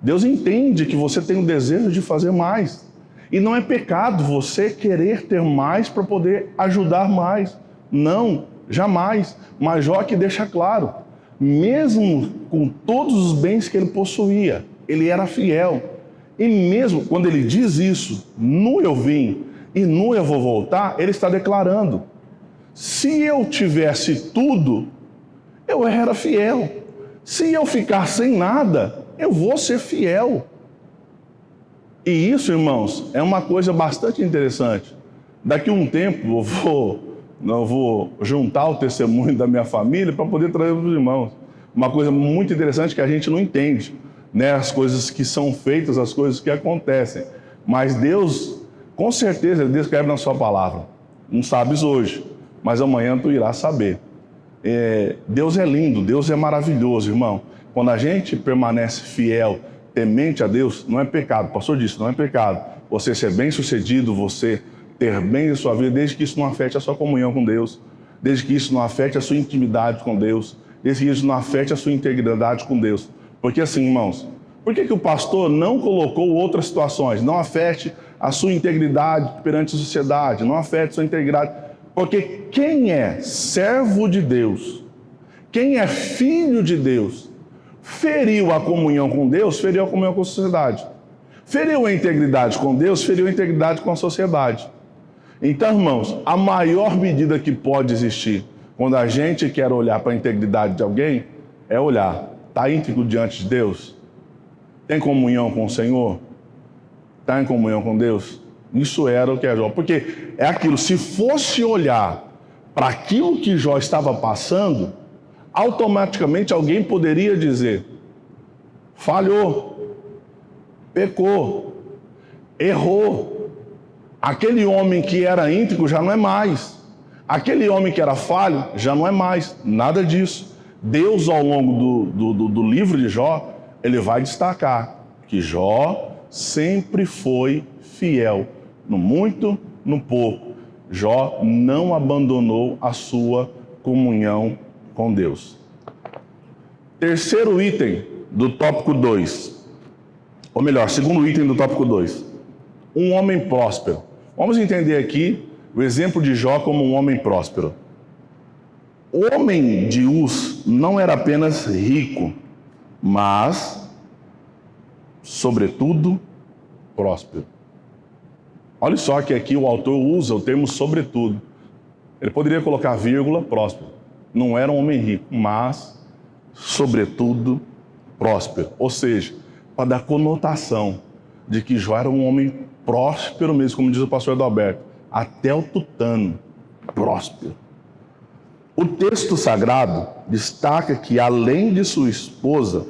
Deus entende que você tem o desejo de fazer mais. E não é pecado você querer ter mais para poder ajudar mais. Não, jamais. Mas Jó que deixa claro, mesmo com todos os bens que ele possuía, ele era fiel. E mesmo quando ele diz isso, nu eu vim e nu eu vou voltar, ele está declarando, se eu tivesse tudo, eu era fiel. Se eu ficar sem nada, eu vou ser fiel. E isso, irmãos, é uma coisa bastante interessante. Daqui a um tempo eu vou juntar o testemunho da minha família para poder trazer para os irmãos. Uma coisa muito interessante que a gente não entende, né? As coisas que são feitas, as coisas que acontecem. Mas Deus, com certeza, Ele descreve na sua palavra. Não sabes hoje, mas amanhã tu irás saber. Deus é lindo, Deus é maravilhoso, irmão. Quando a gente permanece fiel, temente a Deus, não é pecado. O pastor disse, não é pecado. Você ser bem-sucedido, você ter bem em sua vida, desde que isso não afete a sua comunhão com Deus, desde que isso não afete a sua intimidade com Deus, desde que isso não afete a sua integridade com Deus. Porque assim, irmãos, por que o pastor não colocou outras situações? Não afete a sua integridade perante a sociedade, não afete a sua integridade. Porque quem é servo de Deus, quem é filho de Deus, feriu a comunhão com Deus, feriu a comunhão com a sociedade. Feriu a integridade com Deus, feriu a integridade com a sociedade. Então, irmãos, a maior medida que pode existir quando a gente quer olhar para a integridade de alguém é olhar, está íntegro diante de Deus? Tem comunhão com o Senhor? Está em comunhão com Deus? Isso era o que é Jó. Porque é aquilo, se fosse olhar para aquilo que Jó estava passando, automaticamente alguém poderia dizer, falhou, pecou, errou. Aquele homem que era íntegro já não é mais. Aquele homem que era falho já não é mais. Nada disso. Deus, ao longo do livro de Jó, ele vai destacar que Jó sempre foi fiel. No muito, no pouco. Jó não abandonou a sua comunhão com Deus. Terceiro item do tópico 2. Ou melhor, segundo item do tópico 2. Um homem próspero. Vamos entender aqui o exemplo de Jó como um homem próspero. O homem de Uz não era apenas rico, mas, sobretudo, próspero. Olha só que aqui o autor usa o termo sobretudo. Ele poderia colocar vírgula, próspero. Não era um homem rico, mas, sobretudo, próspero. Ou seja, para dar conotação de que Jó era um homem próspero mesmo, como diz o pastor Adalberto, até o tutano, próspero. O texto sagrado destaca que, além de sua esposa,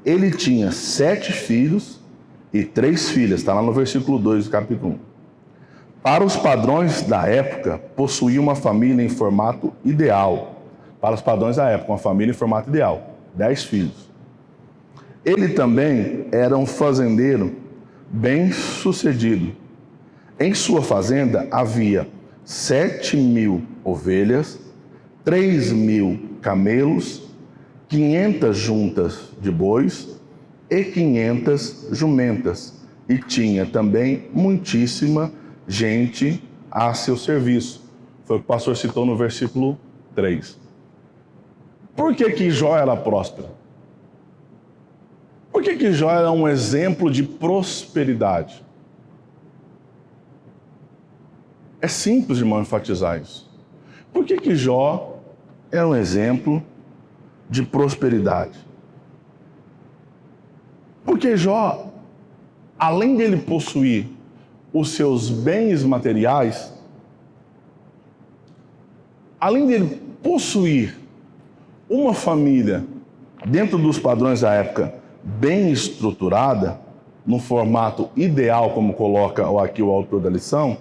ele tinha 7 filhos e 3 filhas. Está lá no versículo 2 do capítulo 1. Para os padrões da época, possuía uma família em formato ideal. Para os padrões da época, uma família em formato ideal. 10 filhos. Ele também era um fazendeiro bem-sucedido. Em sua fazenda havia 7.000 ovelhas, 3.000 camelos, 500 juntas de bois e 500 jumentas. E tinha também muitíssima gente a seu serviço. Foi o que o pastor citou no versículo 3. Por que Jó era próspero? Por que Jó era um exemplo de prosperidade? É simples, irmão, enfatizar isso. Por que Jó é um exemplo de prosperidade? Porque Jó, além dele possuir os seus bens materiais, além dele possuir uma família dentro dos padrões da época bem estruturada, no formato ideal, como coloca aqui o autor da lição,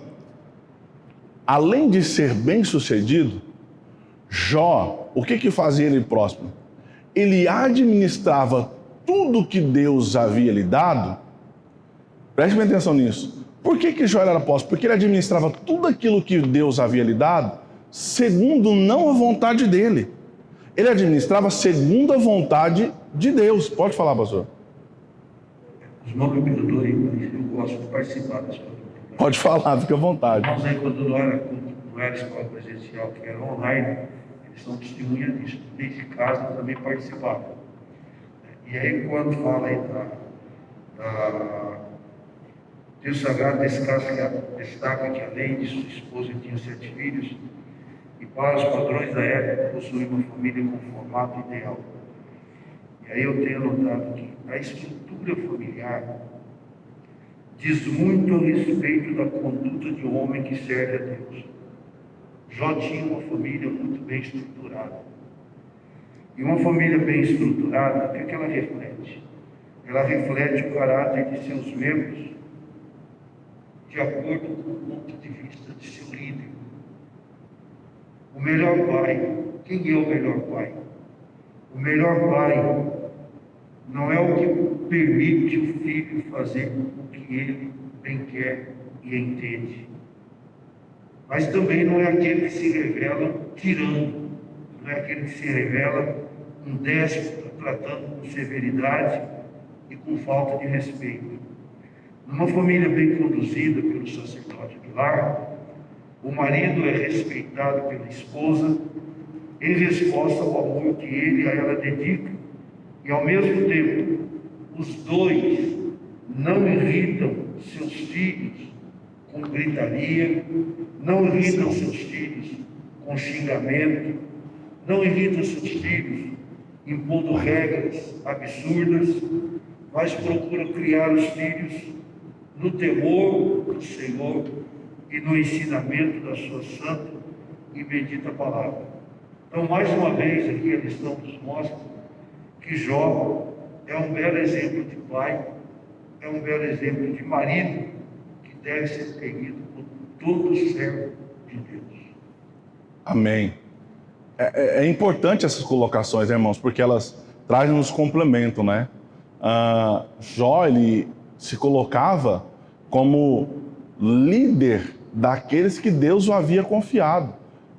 além de ser bem-sucedido, Jó, o que fazia ele próspero? Ele administrava tudo que Deus havia lhe dado. Preste bem atenção nisso. Por que Jó era próspero? Porque ele administrava tudo aquilo que Deus havia lhe dado, segundo não a vontade dele. ele administrava segundo a vontade de Deus. Pode falar, pastor. Os nomes pelo eu gosto de participar das coisas. Pode falar, fica à vontade. Nós aí, quando não era escola presencial, que era online, eles são testemunhas disso. Desde casa também participavam. E aí, quando fala aí Deus Sagrado destaca que além de sua esposa tinha 7 filhos, e para os padrões da época possuía uma família com formato ideal. E aí eu tenho anotado que a estrutura familiar diz muito a respeito da conduta de um homem que serve a Deus. Jó tinha uma família muito bem estruturada. E uma família bem estruturada, o que ela reflete? Ela reflete o caráter de seus membros de acordo com o ponto de vista de seu líder. O melhor pai, quem é o melhor pai? O melhor pai não é o que permite o filho fazer o que ele bem quer e entende. Mas também não é aquele que se revela tirano, não é aquele que se revela um déspota, tratando com severidade e com falta de respeito. Numa família bem conduzida pelo sacerdote do lar, o marido é respeitado pela esposa em resposta ao amor que ele a ela dedica, e ao mesmo tempo os dois não irritam seus filhos com gritaria, não irritam seus filhos com xingamento, não irritam seus filhos impondo regras absurdas, mas procura criar os filhos no temor do Senhor e no ensinamento da sua santa e bendita palavra. Então, mais uma vez, aqui a lição nos mostra que Jó é um belo exemplo de pai, é um belo exemplo de marido que deve ser seguido por todo servo de Deus. Amém. É importante essas colocações, né, irmãos, porque elas trazem uns complementos, né? Jó, ele se colocava como líder daqueles que Deus o havia confiado,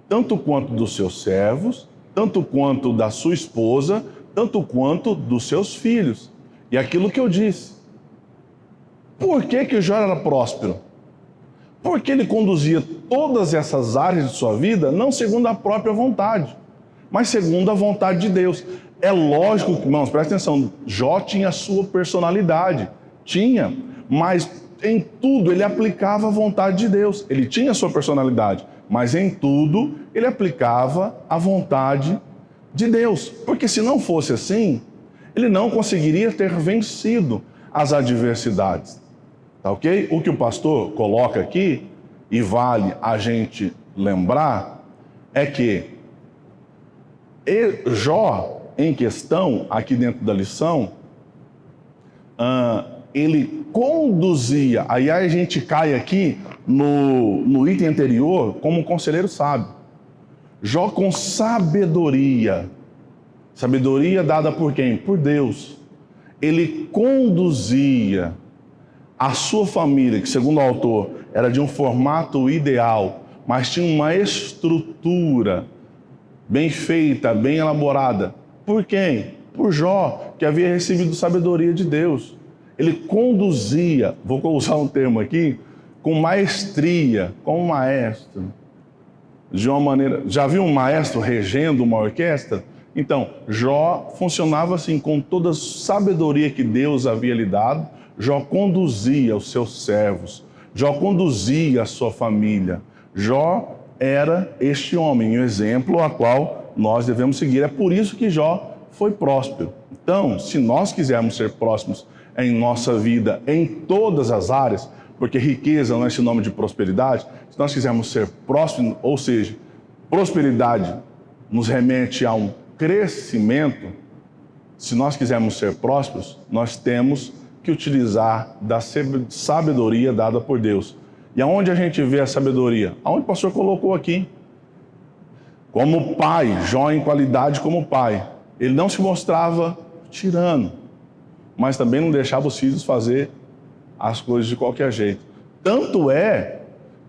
tanto quanto dos seus servos, tanto quanto da sua esposa, tanto quanto dos seus filhos. E aquilo que eu disse, por que Jó era próspero? Porque ele conduzia todas essas áreas de sua vida, não segundo a própria vontade, mas segundo a vontade de Deus. É lógico, irmãos, presta atenção, Jó tinha a sua personalidade, mas em tudo ele aplicava a vontade de Deus. Ele tinha a sua personalidade, mas em tudo ele aplicava a vontade de Deus. Porque se não fosse assim, ele não conseguiria ter vencido as adversidades. Tá ok? O que o pastor coloca aqui, e vale a gente lembrar, é que Jó, em questão, aqui dentro da lição, ele conduzia, aí a gente cai aqui no item anterior como um conselheiro sábio. Jó com sabedoria dada por quem? Por Deus. Ele conduzia a sua família, que segundo o autor era de um formato ideal, mas tinha uma estrutura bem feita, bem elaborada. Por quem? Por Jó, que havia recebido sabedoria de Deus. Ele conduzia, vou usar um termo aqui, com maestria, como um maestro. De uma maneira, já viu um maestro regendo uma orquestra? Então, Jó funcionava assim, com toda a sabedoria que Deus havia lhe dado. Jó conduzia os seus servos, Jó conduzia a sua família. Jó era este homem, o exemplo a qual nós devemos seguir. É por isso que Jó foi próspero. Então, se nós quisermos ser prósperos em nossa vida, em todas as áreas, porque riqueza não é sinônimo de prosperidade, se nós quisermos ser prósperos, ou seja, prosperidade nos remete a um crescimento, se nós quisermos ser prósperos, nós temos que utilizar da sabedoria dada por Deus. E aonde a gente vê a sabedoria? Aonde o pastor colocou aqui. Como pai, Jó em qualidade como pai. Ele não se mostrava tirano, mas também não deixava os filhos fazer as coisas de qualquer jeito. Tanto é,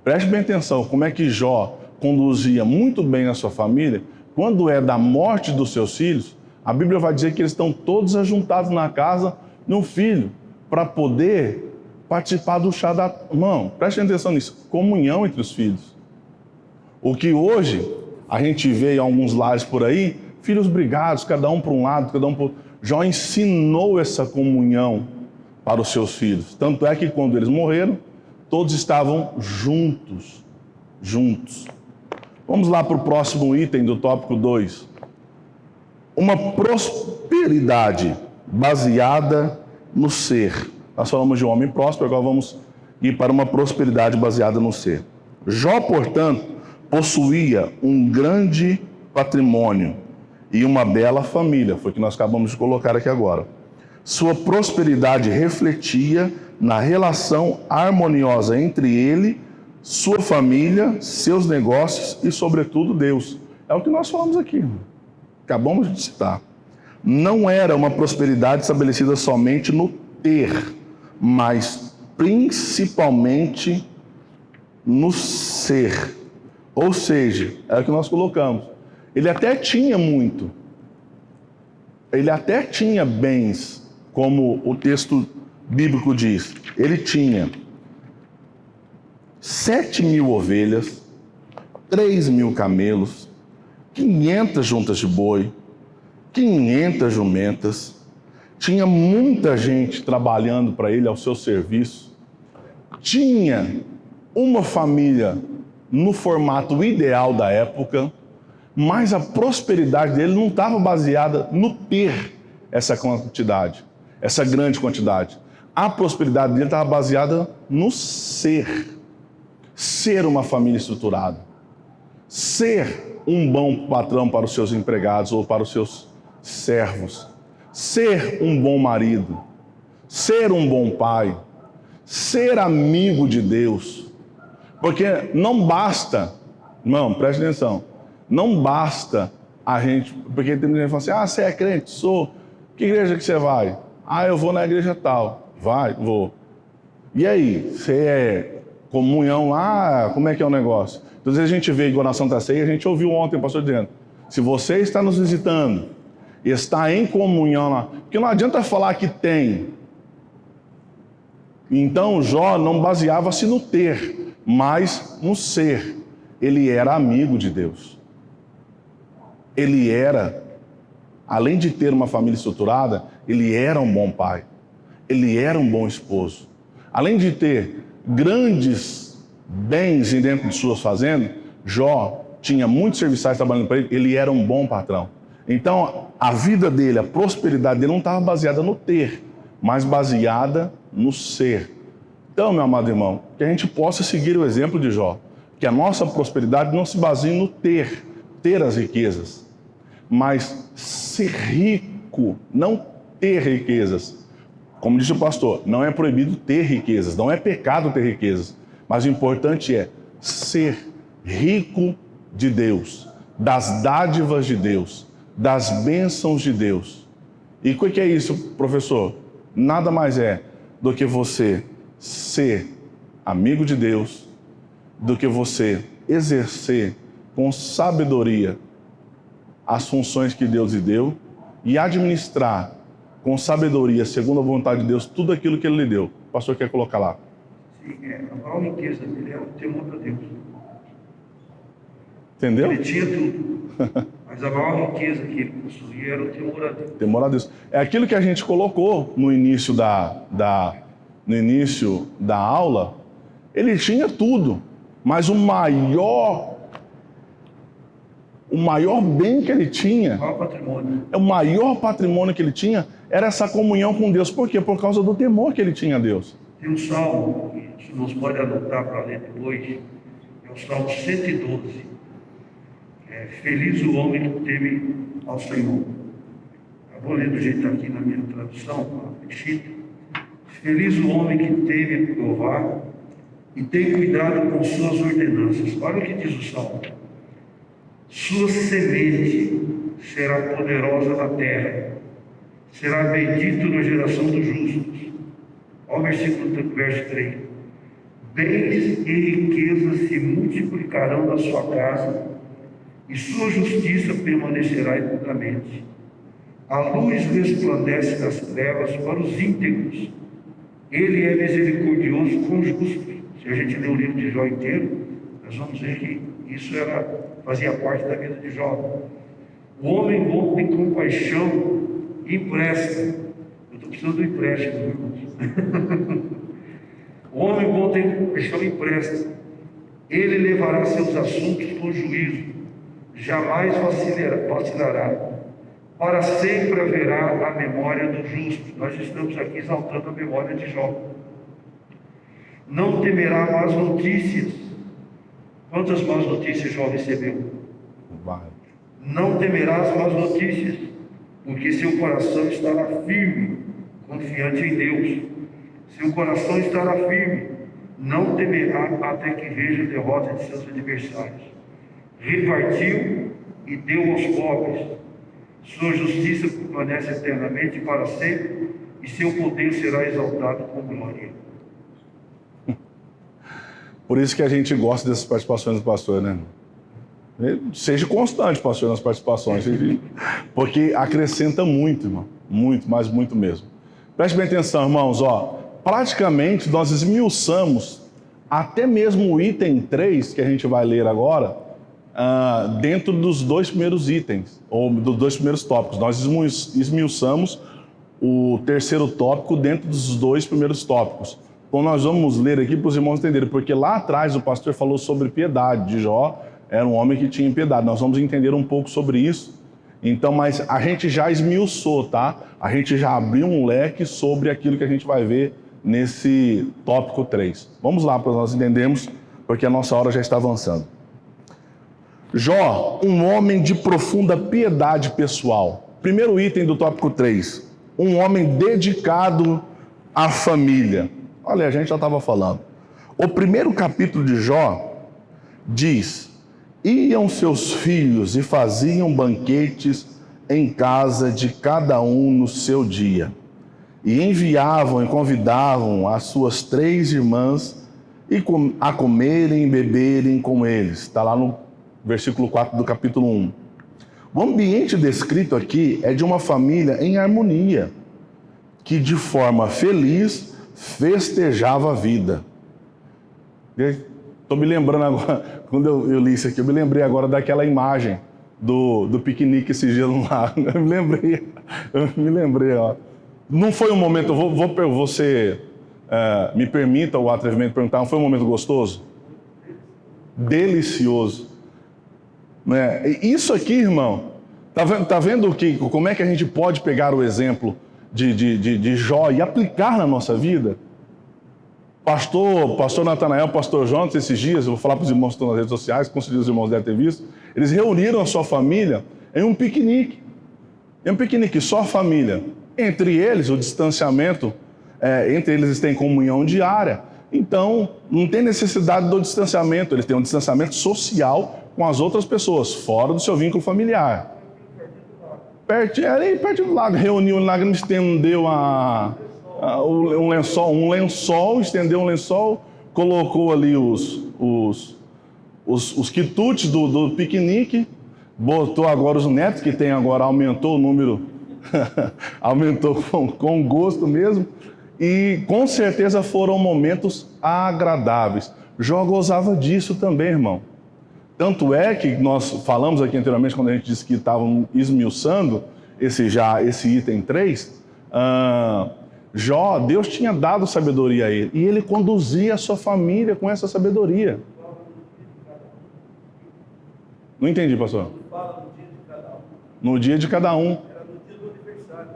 preste bem atenção, como é que Jó conduzia muito bem a sua família, quando é da morte dos seus filhos, a Bíblia vai dizer que eles estão todos ajuntados na casa de um filho, para poder participar do chá da mão. Prestem atenção nisso, comunhão entre os filhos. O que hoje a gente vê em alguns lares por aí, filhos brigados, cada um para um lado, cada um para o outro. Jó ensinou essa comunhão para os seus filhos. Tanto é que quando eles morreram, todos estavam juntos. Vamos lá para o próximo item do tópico 2. Uma prosperidade baseada no ser. Nós falamos de um homem próspero, agora vamos ir para uma prosperidade baseada no ser. Jó, portanto, possuía um grande patrimônio e uma bela família, foi o que nós acabamos de colocar aqui agora. Sua prosperidade refletia na relação harmoniosa entre ele, sua família, seus negócios e, sobretudo, Deus. É o que nós falamos aqui, acabamos de citar. Não era uma prosperidade estabelecida somente no ter, mas principalmente no ser. Ou seja, é o que nós colocamos. Ele até tinha muito. Ele até tinha bens, como o texto bíblico diz. Ele tinha 7.000 ovelhas, 3.000 camelos, 500 juntas de boi, 500 jumentas. Tinha muita gente trabalhando para ele ao seu serviço. Tinha uma família no formato ideal da época, mas a prosperidade dele não estava baseada no ter essa quantidade, essa grande quantidade. A prosperidade dele estava baseada no ser. Ser uma família estruturada. Ser um bom patrão para os seus empregados ou para os seus servos. Ser um bom marido. Ser um bom pai. Ser amigo de Deus. Porque não basta, irmão, preste atenção, não basta a gente, porque tem gente que fala assim, você é crente? Sou. Que igreja que você vai? Eu vou na igreja tal. Vai? Vou. E aí, você é comunhão lá? Como é que é o negócio? Então, às vezes a gente vê igual na Santa Ceia, a gente ouviu ontem o pastor dizendo, se você está nos visitando, está em comunhão lá, porque não adianta falar que tem. Então, Jó não baseava-se no ter, mas no ser. Ele era amigo de Deus. Ele era, além de ter uma família estruturada, ele era um bom pai. Ele era um bom esposo. Além de ter grandes bens dentro de suas fazendas, Jó tinha muitos serviçais trabalhando para ele, ele era um bom patrão. Então, a vida dele, a prosperidade dele não estava baseada no ter, mas baseada no ser. Então, meu amado irmão, que a gente possa seguir o exemplo de Jó, que a nossa prosperidade não se baseie no ter as riquezas, mas ser rico, não ter riquezas. Como disse o pastor, não é proibido ter riquezas, não é pecado ter riquezas, mas o importante é ser rico de Deus, das dádivas de Deus, das bênçãos de Deus. E o que é isso, professor? Nada mais é do que você ser amigo de Deus, do que você exercer com sabedoria as funções que Deus lhe deu e administrar com sabedoria, segundo a vontade de Deus, tudo aquilo que Ele lhe deu. O pastor quer colocar lá. Sim, a maior riqueza dele é o temor a Deus. Entendeu? Ele tinha tudo, mas a maior riqueza que ele possuía era o temor a Deus. Temor a Deus. É aquilo que a gente colocou no início no início da aula. Ele tinha tudo, mas o maior bem que ele tinha, o maior patrimônio que ele tinha, era essa comunhão com Deus. Por quê? Por causa do temor que ele tinha a Deus. Tem um salmo, que nos pode anotar para ler depois, é o Salmo 112. Feliz o homem que teme ao Senhor. Eu vou ler do jeito aqui na minha tradução, feliz o homem que teme a Jeová e tem cuidado com suas ordenanças. Olha o que diz o Salmo. Sua semente será poderosa na terra, será bendito na geração dos justos. Olha o verso 3. Bens e riquezas se multiplicarão na sua casa, e sua justiça permanecerá eternamente. A luz resplandece nas trevas para os íntegros. Ele é misericordioso com os justos. Se a gente ler o livro de Jó inteiro, nós vamos ver que isso fazia parte da vida de Jó. O homem bom tem compaixão e empresta. Eu estou precisando do empréstimo, irmãos. O homem bom tem compaixão e empresta. Ele levará seus assuntos com juízo, jamais vacilará. Para sempre haverá a memória do justo. Nós estamos aqui exaltando a memória de Jó. Não temerá más notícias. Quantas más notícias Jó recebeu? Não temerá as más notícias, porque seu coração estará firme, confiante em Deus. Seu coração estará firme, não temerá até que veja a derrota de seus adversários. Repartiu e deu aos pobres. Sua justiça permanece eternamente para sempre, e seu poder será exaltado com glória. Por isso que a gente gosta dessas participações do pastor, né? Seja constante, pastor, nas participações, porque acrescenta muito, irmão. Muito, mas muito mesmo. Preste bem atenção, irmãos, praticamente nós esmiuçamos até mesmo o item 3, que a gente vai ler agora, dentro dos 2 primeiros itens, ou dos 2 primeiros tópicos. Nós esmiuçamos o 3º tópico dentro dos 2 primeiros tópicos. Então nós vamos ler aqui para os irmãos entenderem, porque lá atrás o pastor falou sobre piedade de Jó, era um homem que tinha piedade. Nós vamos entender um pouco sobre isso. Então, mas a gente já esmiuçou, tá? A gente já abriu um leque sobre aquilo que a gente vai ver nesse tópico 3. Vamos lá para nós entendermos, porque a nossa hora já está avançando. Jó, um homem de profunda piedade pessoal. Primeiro item do tópico 3. Um homem dedicado à família. Olha, a gente já estava falando. O primeiro capítulo de Jó diz: iam seus filhos e faziam banquetes em casa de cada um no seu dia. E enviavam e convidavam as suas 3 irmãs a comerem e beberem com eles. Está lá no versículo 4 do capítulo 1. O ambiente descrito aqui é de uma família em harmonia, que de forma feliz festejava a vida. Estou me lembrando agora, quando eu li isso aqui, eu me lembrei agora daquela imagem do piquenique esse dia no lago. Eu me lembrei, ó. Não foi um momento, você me permita o atrevimento de perguntar, não foi um momento gostoso? Delicioso. Né? Isso aqui, irmão, tá vendo como é que a gente pode pegar o exemplo de Jó e aplicar na nossa vida? Pastor Natanael, pastor Jonas, esses dias, eu vou falar para os irmãos que estão nas redes sociais, com certeza os irmãos devem ter visto, eles reuniram a sua família em um piquenique. Só a família. Entre eles, o distanciamento, entre eles têm comunhão diária. Então, não tem necessidade do distanciamento, eles têm um distanciamento social com as outras pessoas, fora do seu vínculo familiar. Perto do lago, reuniu o lago, estendeu um lençol, estendeu um lençol, colocou ali os quitutes do piquenique, botou agora os netos, que tem agora, aumentou o número, aumentou com gosto mesmo, e com certeza foram momentos agradáveis. Jó gozava disso também, irmão. Tanto é que nós falamos aqui anteriormente, quando a gente disse que estavam esmiuçando esse item 3, Jó, Deus tinha dado sabedoria a ele, e ele conduzia a sua família com essa sabedoria. Não entendi, pastor. No dia de cada um. Era no dia do aniversário,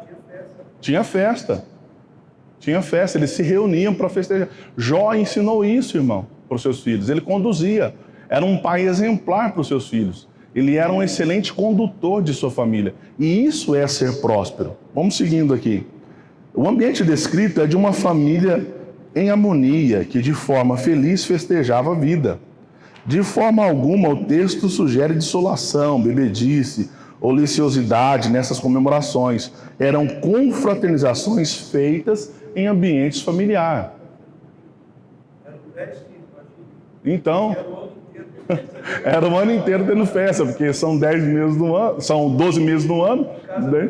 tinha festa, eles se reuniam para festejar. Jó ensinou isso, irmão, para os seus filhos. Ele conduzia, era um pai exemplar para os seus filhos. Ele era um excelente condutor de sua família. E isso é ser próspero. Vamos seguindo aqui. O ambiente descrito é de uma família em harmonia, que de forma feliz festejava a vida. De forma alguma, o texto sugere dissolação, bebedice ou liciosidade nessas comemorações. Eram confraternizações feitas em ambientes familiares. Então, Era o ano inteiro tendo festa, porque são 10 meses no ano, são 12 meses no ano. Né?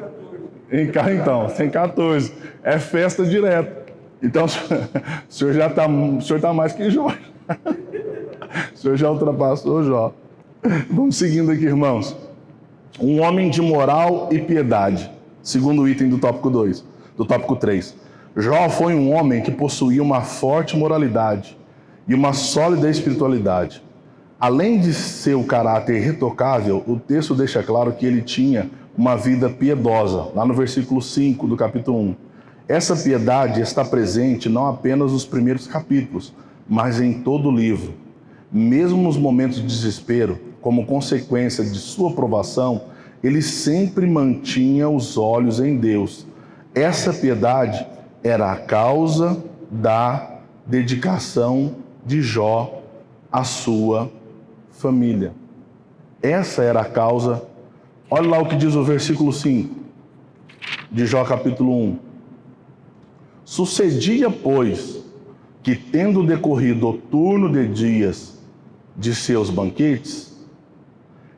Em casa, então, tem 14. É festa direto. Então, o senhor já está, o senhor está mais que Jó. O senhor já ultrapassou Jó. Vamos seguindo aqui, irmãos. Um homem de moral e piedade. Segundo item do tópico 2, do tópico 3. Jó foi um homem que possuía uma forte moralidade e uma sólida espiritualidade. Além de seu caráter irretocável, o texto deixa claro que ele tinha uma vida piedosa, lá no versículo 5 do capítulo 1. Essa piedade está presente não apenas nos primeiros capítulos, mas em todo o livro. Mesmo nos momentos de desespero, como consequência de sua provação, ele sempre mantinha os olhos em Deus. Essa piedade era a causa da dedicação de Jó à sua família. Essa era a causa. Olha lá o que diz o versículo 5 de Jó capítulo 1. Sucedia, pois, que tendo decorrido o turno de dias de seus banquetes,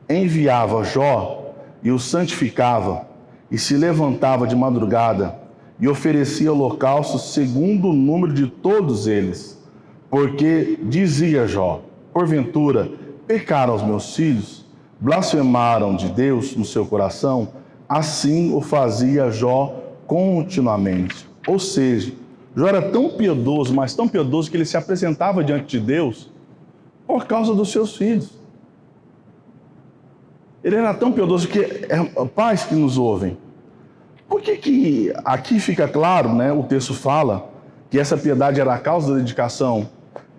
enviava Jó e o santificava, e se levantava de madrugada e oferecia holocaustos segundo o número de todos eles. Porque dizia Jó: porventura pecaram os meus filhos, blasfemaram de Deus no seu coração. Assim o fazia Jó continuamente. Ou seja, Jó era tão piedoso, mas tão piedoso, que ele se apresentava diante de Deus por causa dos seus filhos. Ele era tão piedoso que, pais que nos ouvem, por que aqui fica claro, né? O texto fala que essa piedade era a causa da dedicação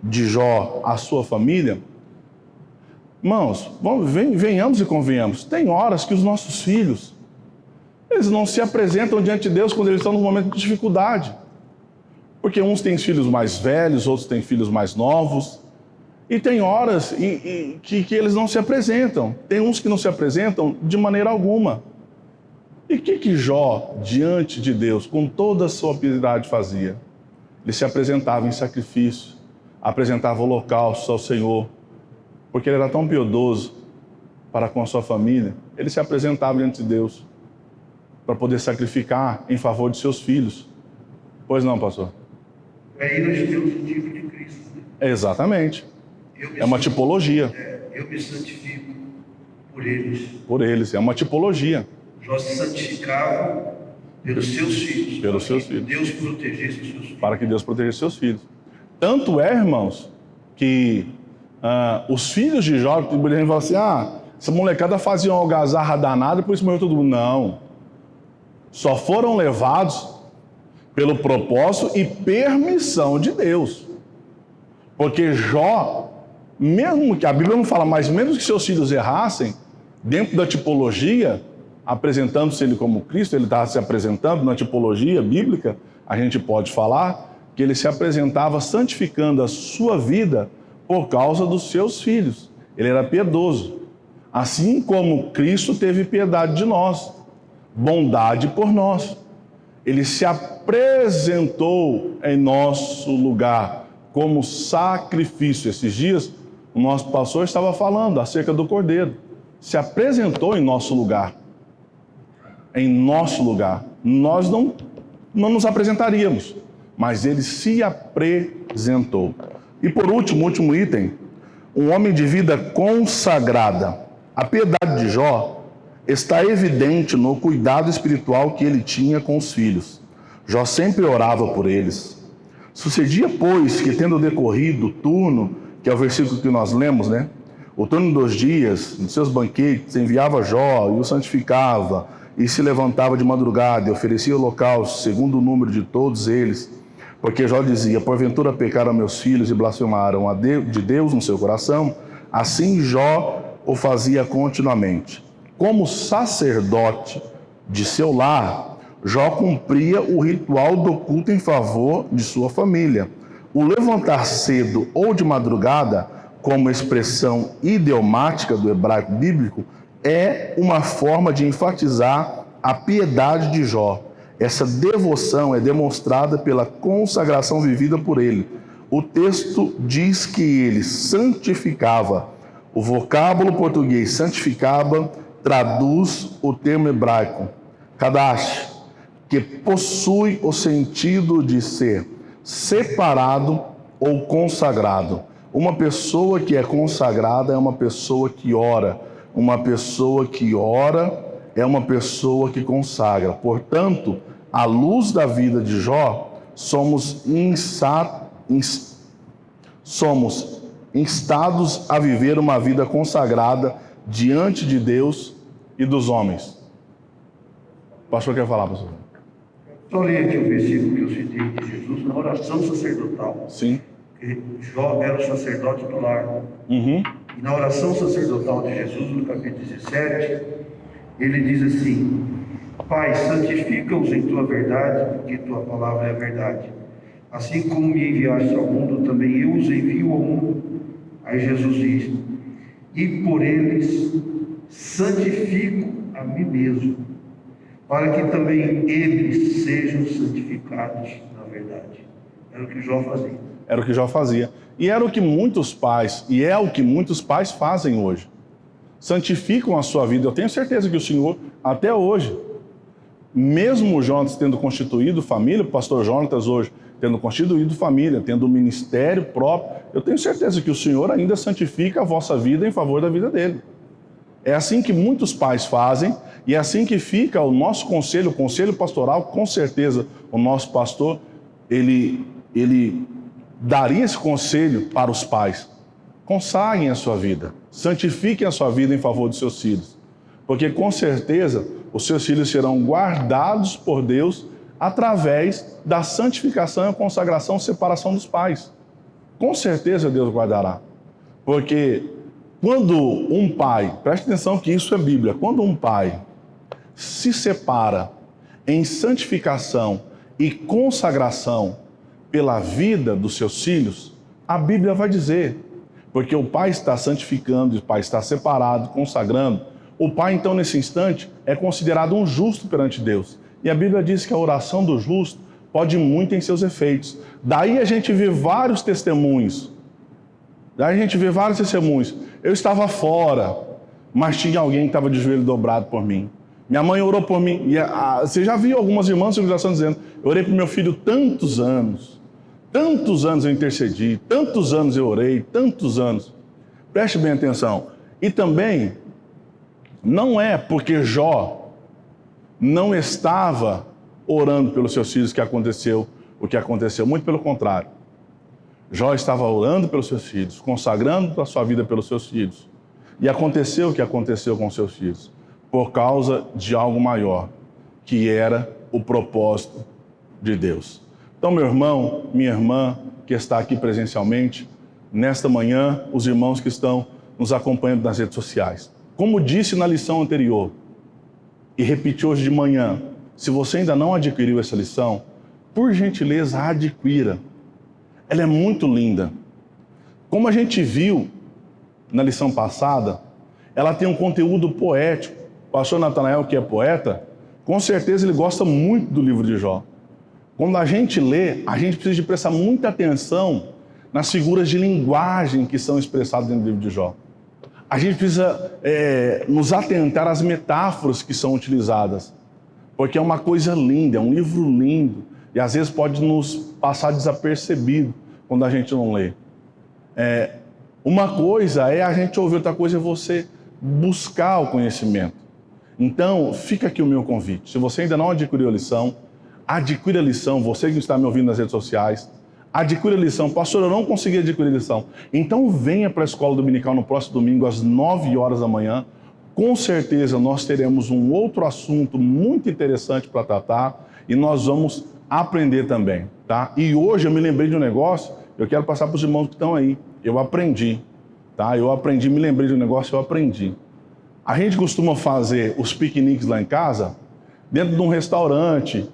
de Jó à sua família. Irmãos, venhamos e convenhamos. Tem horas que os nossos filhos, eles não se apresentam diante de Deus quando eles estão num momento de dificuldade. Porque uns têm filhos mais velhos, outros têm filhos mais novos. E tem horas que eles não se apresentam. Tem uns que não se apresentam de maneira alguma. E o que Jó, diante de Deus, com toda a sua piedade, fazia? Ele se apresentava em sacrifício, apresentava holocaustos ao Senhor, porque ele era tão piedoso para com a sua família. Ele se apresentava diante de Deus para poder sacrificar em favor de seus filhos. Pois não, pastor? Aí nós temos o tipo de Cristo. Né? Exatamente. É uma tipologia. Eu me santifico por eles. Por eles, é uma tipologia. Jó se santificava pelos seus filhos. Pelos seus filhos. Deus protegesse os seus filhos. Para que Deus protegesse seus filhos. Tanto é, irmãos, que os filhos de Jó, ele fala assim, essa molecada fazia uma algazarra danada, por isso morreu todo mundo. Não. Só foram levados pelo propósito e permissão de Deus. Porque Jó, mesmo que a Bíblia não fala, mas mesmo que seus filhos errassem, dentro da tipologia, apresentando-se ele como Cristo, ele estava se apresentando na tipologia bíblica, a gente pode falar que ele se apresentava santificando a sua vida por causa dos seus filhos. Ele era piedoso. Assim como Cristo teve piedade de nós, bondade por nós. Ele se apresentou em nosso lugar como sacrifício. Esses dias, o nosso pastor estava falando acerca do Cordeiro. Se apresentou em nosso lugar. Em nosso lugar. Nós não nos apresentaríamos, mas ele se apresentou. E por último, último item, um homem de vida consagrada. A piedade de Jó está evidente no cuidado espiritual que ele tinha com os filhos. Jó sempre orava por eles. Sucedia, pois, que tendo decorrido o turno, que é o versículo que nós lemos, né? O turno dos dias, dos seus banquetes, enviava Jó e o santificava, e se levantava de madrugada e oferecia holocausto, segundo o número de todos eles. Porque Jó dizia, porventura pecaram meus filhos e blasfemaram de Deus no seu coração. Assim Jó o fazia continuamente. Como sacerdote de seu lar, Jó cumpria o ritual do culto em favor de sua família. O levantar cedo ou de madrugada, como expressão idiomática do hebraico bíblico, é uma forma de enfatizar a piedade de Jó. Essa devoção é demonstrada pela consagração vivida por ele. O texto diz que ele santificava, O vocábulo português santificado traduz o termo hebraico kadash, que possui o sentido de ser separado ou consagrado. Uma pessoa que é consagrada é uma pessoa que ora. Uma pessoa que ora é uma pessoa que consagra. Portanto, à luz da vida de Jó, somos instados a viver uma vida consagrada diante de Deus e dos homens. O pastor quer falar, pastor? Só ler aqui o versículo que eu citei de Jesus na oração sacerdotal. Sim. Jó era o sacerdote do lar. Uhum. E na oração sacerdotal de Jesus, no capítulo 17, ele diz assim: Pai, santifica-os em tua verdade, porque tua palavra é a verdade. Assim como me enviaste ao mundo, também eu os envio ao mundo. Aí Jesus diz: e por eles santifico a mim mesmo, para que também eles sejam santificados na verdade. Era o que Jó fazia. Era o que Jó fazia. E era o que muitos pais, e é o que muitos pais fazem hoje. Santificam a sua vida. Eu tenho certeza que o Senhor, até hoje, mesmo o Jonas tendo constituído família, o pastor Jonas hoje tendo constituído família, tendo um ministério próprio, eu tenho certeza que o Senhor ainda santifica a vossa vida em favor da vida dele. É assim que muitos pais fazem, e é assim que fica o nosso conselho, o conselho pastoral. Com certeza o nosso pastor, ele daria esse conselho para os pais: consagrem a sua vida, santifiquem a sua vida em favor dos seus filhos, porque com certeza os seus filhos serão guardados por Deus através da santificação, a consagração, separação dos pais. Com certeza Deus guardará, porque quando um pai, preste atenção que isso é Bíblia, quando um pai se separa em santificação e consagração pela vida dos seus filhos, a Bíblia vai dizer, porque o pai está santificando, o pai está separado, consagrando, o pai então nesse instante é considerado um justo perante Deus. E a Bíblia diz que a oração do justo pode muito em seus efeitos. Daí a gente vê vários testemunhos. Eu estava fora, mas tinha alguém que estava de joelho dobrado por mim. Minha mãe orou por mim. E você já viu algumas irmãs de civilização dizendo: eu orei para o meu filho tantos anos eu intercedi, tantos anos eu orei, tantos anos. Preste bem atenção. E também, não é porque Jó não estava orando pelos seus filhos que aconteceu o que aconteceu. Muito pelo contrário. Jó estava orando pelos seus filhos, consagrando a sua vida pelos seus filhos. E aconteceu o que aconteceu com seus filhos, por causa de algo maior, que era o propósito de Deus. Então, meu irmão, minha irmã, que está aqui presencialmente, nesta manhã, os irmãos que estão nos acompanhando nas redes sociais. Como disse na lição anterior, e repeti hoje de manhã, se você ainda não adquiriu essa lição, por gentileza, adquira. Ela é muito linda. Como a gente viu na lição passada, ela tem um conteúdo poético. O pastor Natanael, que é poeta, com certeza ele gosta muito do livro de Jó. Quando a gente lê, a gente precisa de prestar muita atenção nas figuras de linguagem que são expressadas dentro do livro de Jó. A gente precisa nos atentar às metáforas que são utilizadas, porque é uma coisa linda, é um livro lindo, e às vezes pode nos passar desapercebido quando a gente não lê. Uma coisa é a gente ouvir, outra coisa é você buscar o conhecimento. Então, fica aqui o meu convite. Se você ainda não adquiriu a lição, adquira a lição. Você que está me ouvindo nas redes sociais, adquira a lição. Pastor, eu não consegui adquirir a lição. Então venha para a escola dominical no próximo domingo às 9 horas da manhã. Com certeza nós teremos um outro assunto muito interessante para tratar e nós vamos aprender também, tá? E hoje eu me lembrei de um negócio, eu quero passar para os irmãos que estão aí. Eu aprendi, tá? Me lembrei de um negócio, eu aprendi. A gente costuma fazer os piqueniques lá em casa dentro de um restaurante,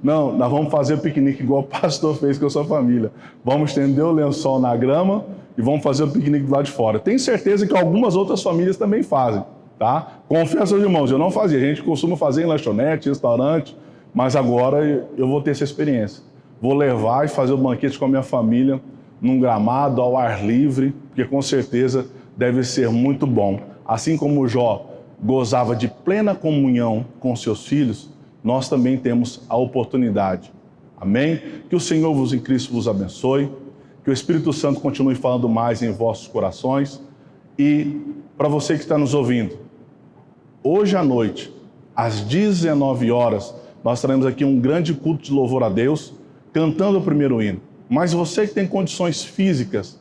Não, nós vamos fazer o piquenique igual o pastor fez com a sua família. Vamos estender o lençol na grama e vamos fazer o piquenique do lado de fora. Tenho certeza que algumas outras famílias também fazem, tá? Confesso aos irmãos, eu não fazia. A gente costuma fazer em lanchonete, restaurante, mas agora eu vou ter essa experiência. Vou levar e fazer o banquete com a minha família num gramado, ao ar livre, porque com certeza deve ser muito bom. Assim como Jó gozava de plena comunhão com seus filhos, nós também temos a oportunidade. Amém? Que o Senhor em Cristo vos abençoe, que o Espírito Santo continue falando mais em vossos corações. E para você que está nos ouvindo, hoje à noite, às 19 horas, nós teremos aqui um grande culto de louvor a Deus, cantando o primeiro hino. Mas você que tem condições físicas,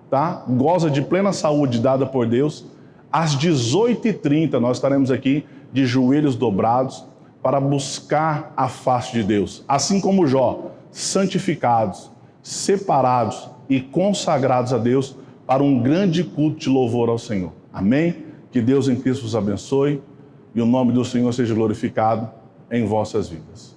tá? Goza de plena saúde dada por Deus, às 18h30 nós estaremos aqui de joelhos dobrados para buscar a face de Deus. Assim como Jó, santificados, separados e consagrados a Deus para um grande culto de louvor ao Senhor. Amém? Que Deus em Cristo vos abençoe e o nome do Senhor seja glorificado em vossas vidas.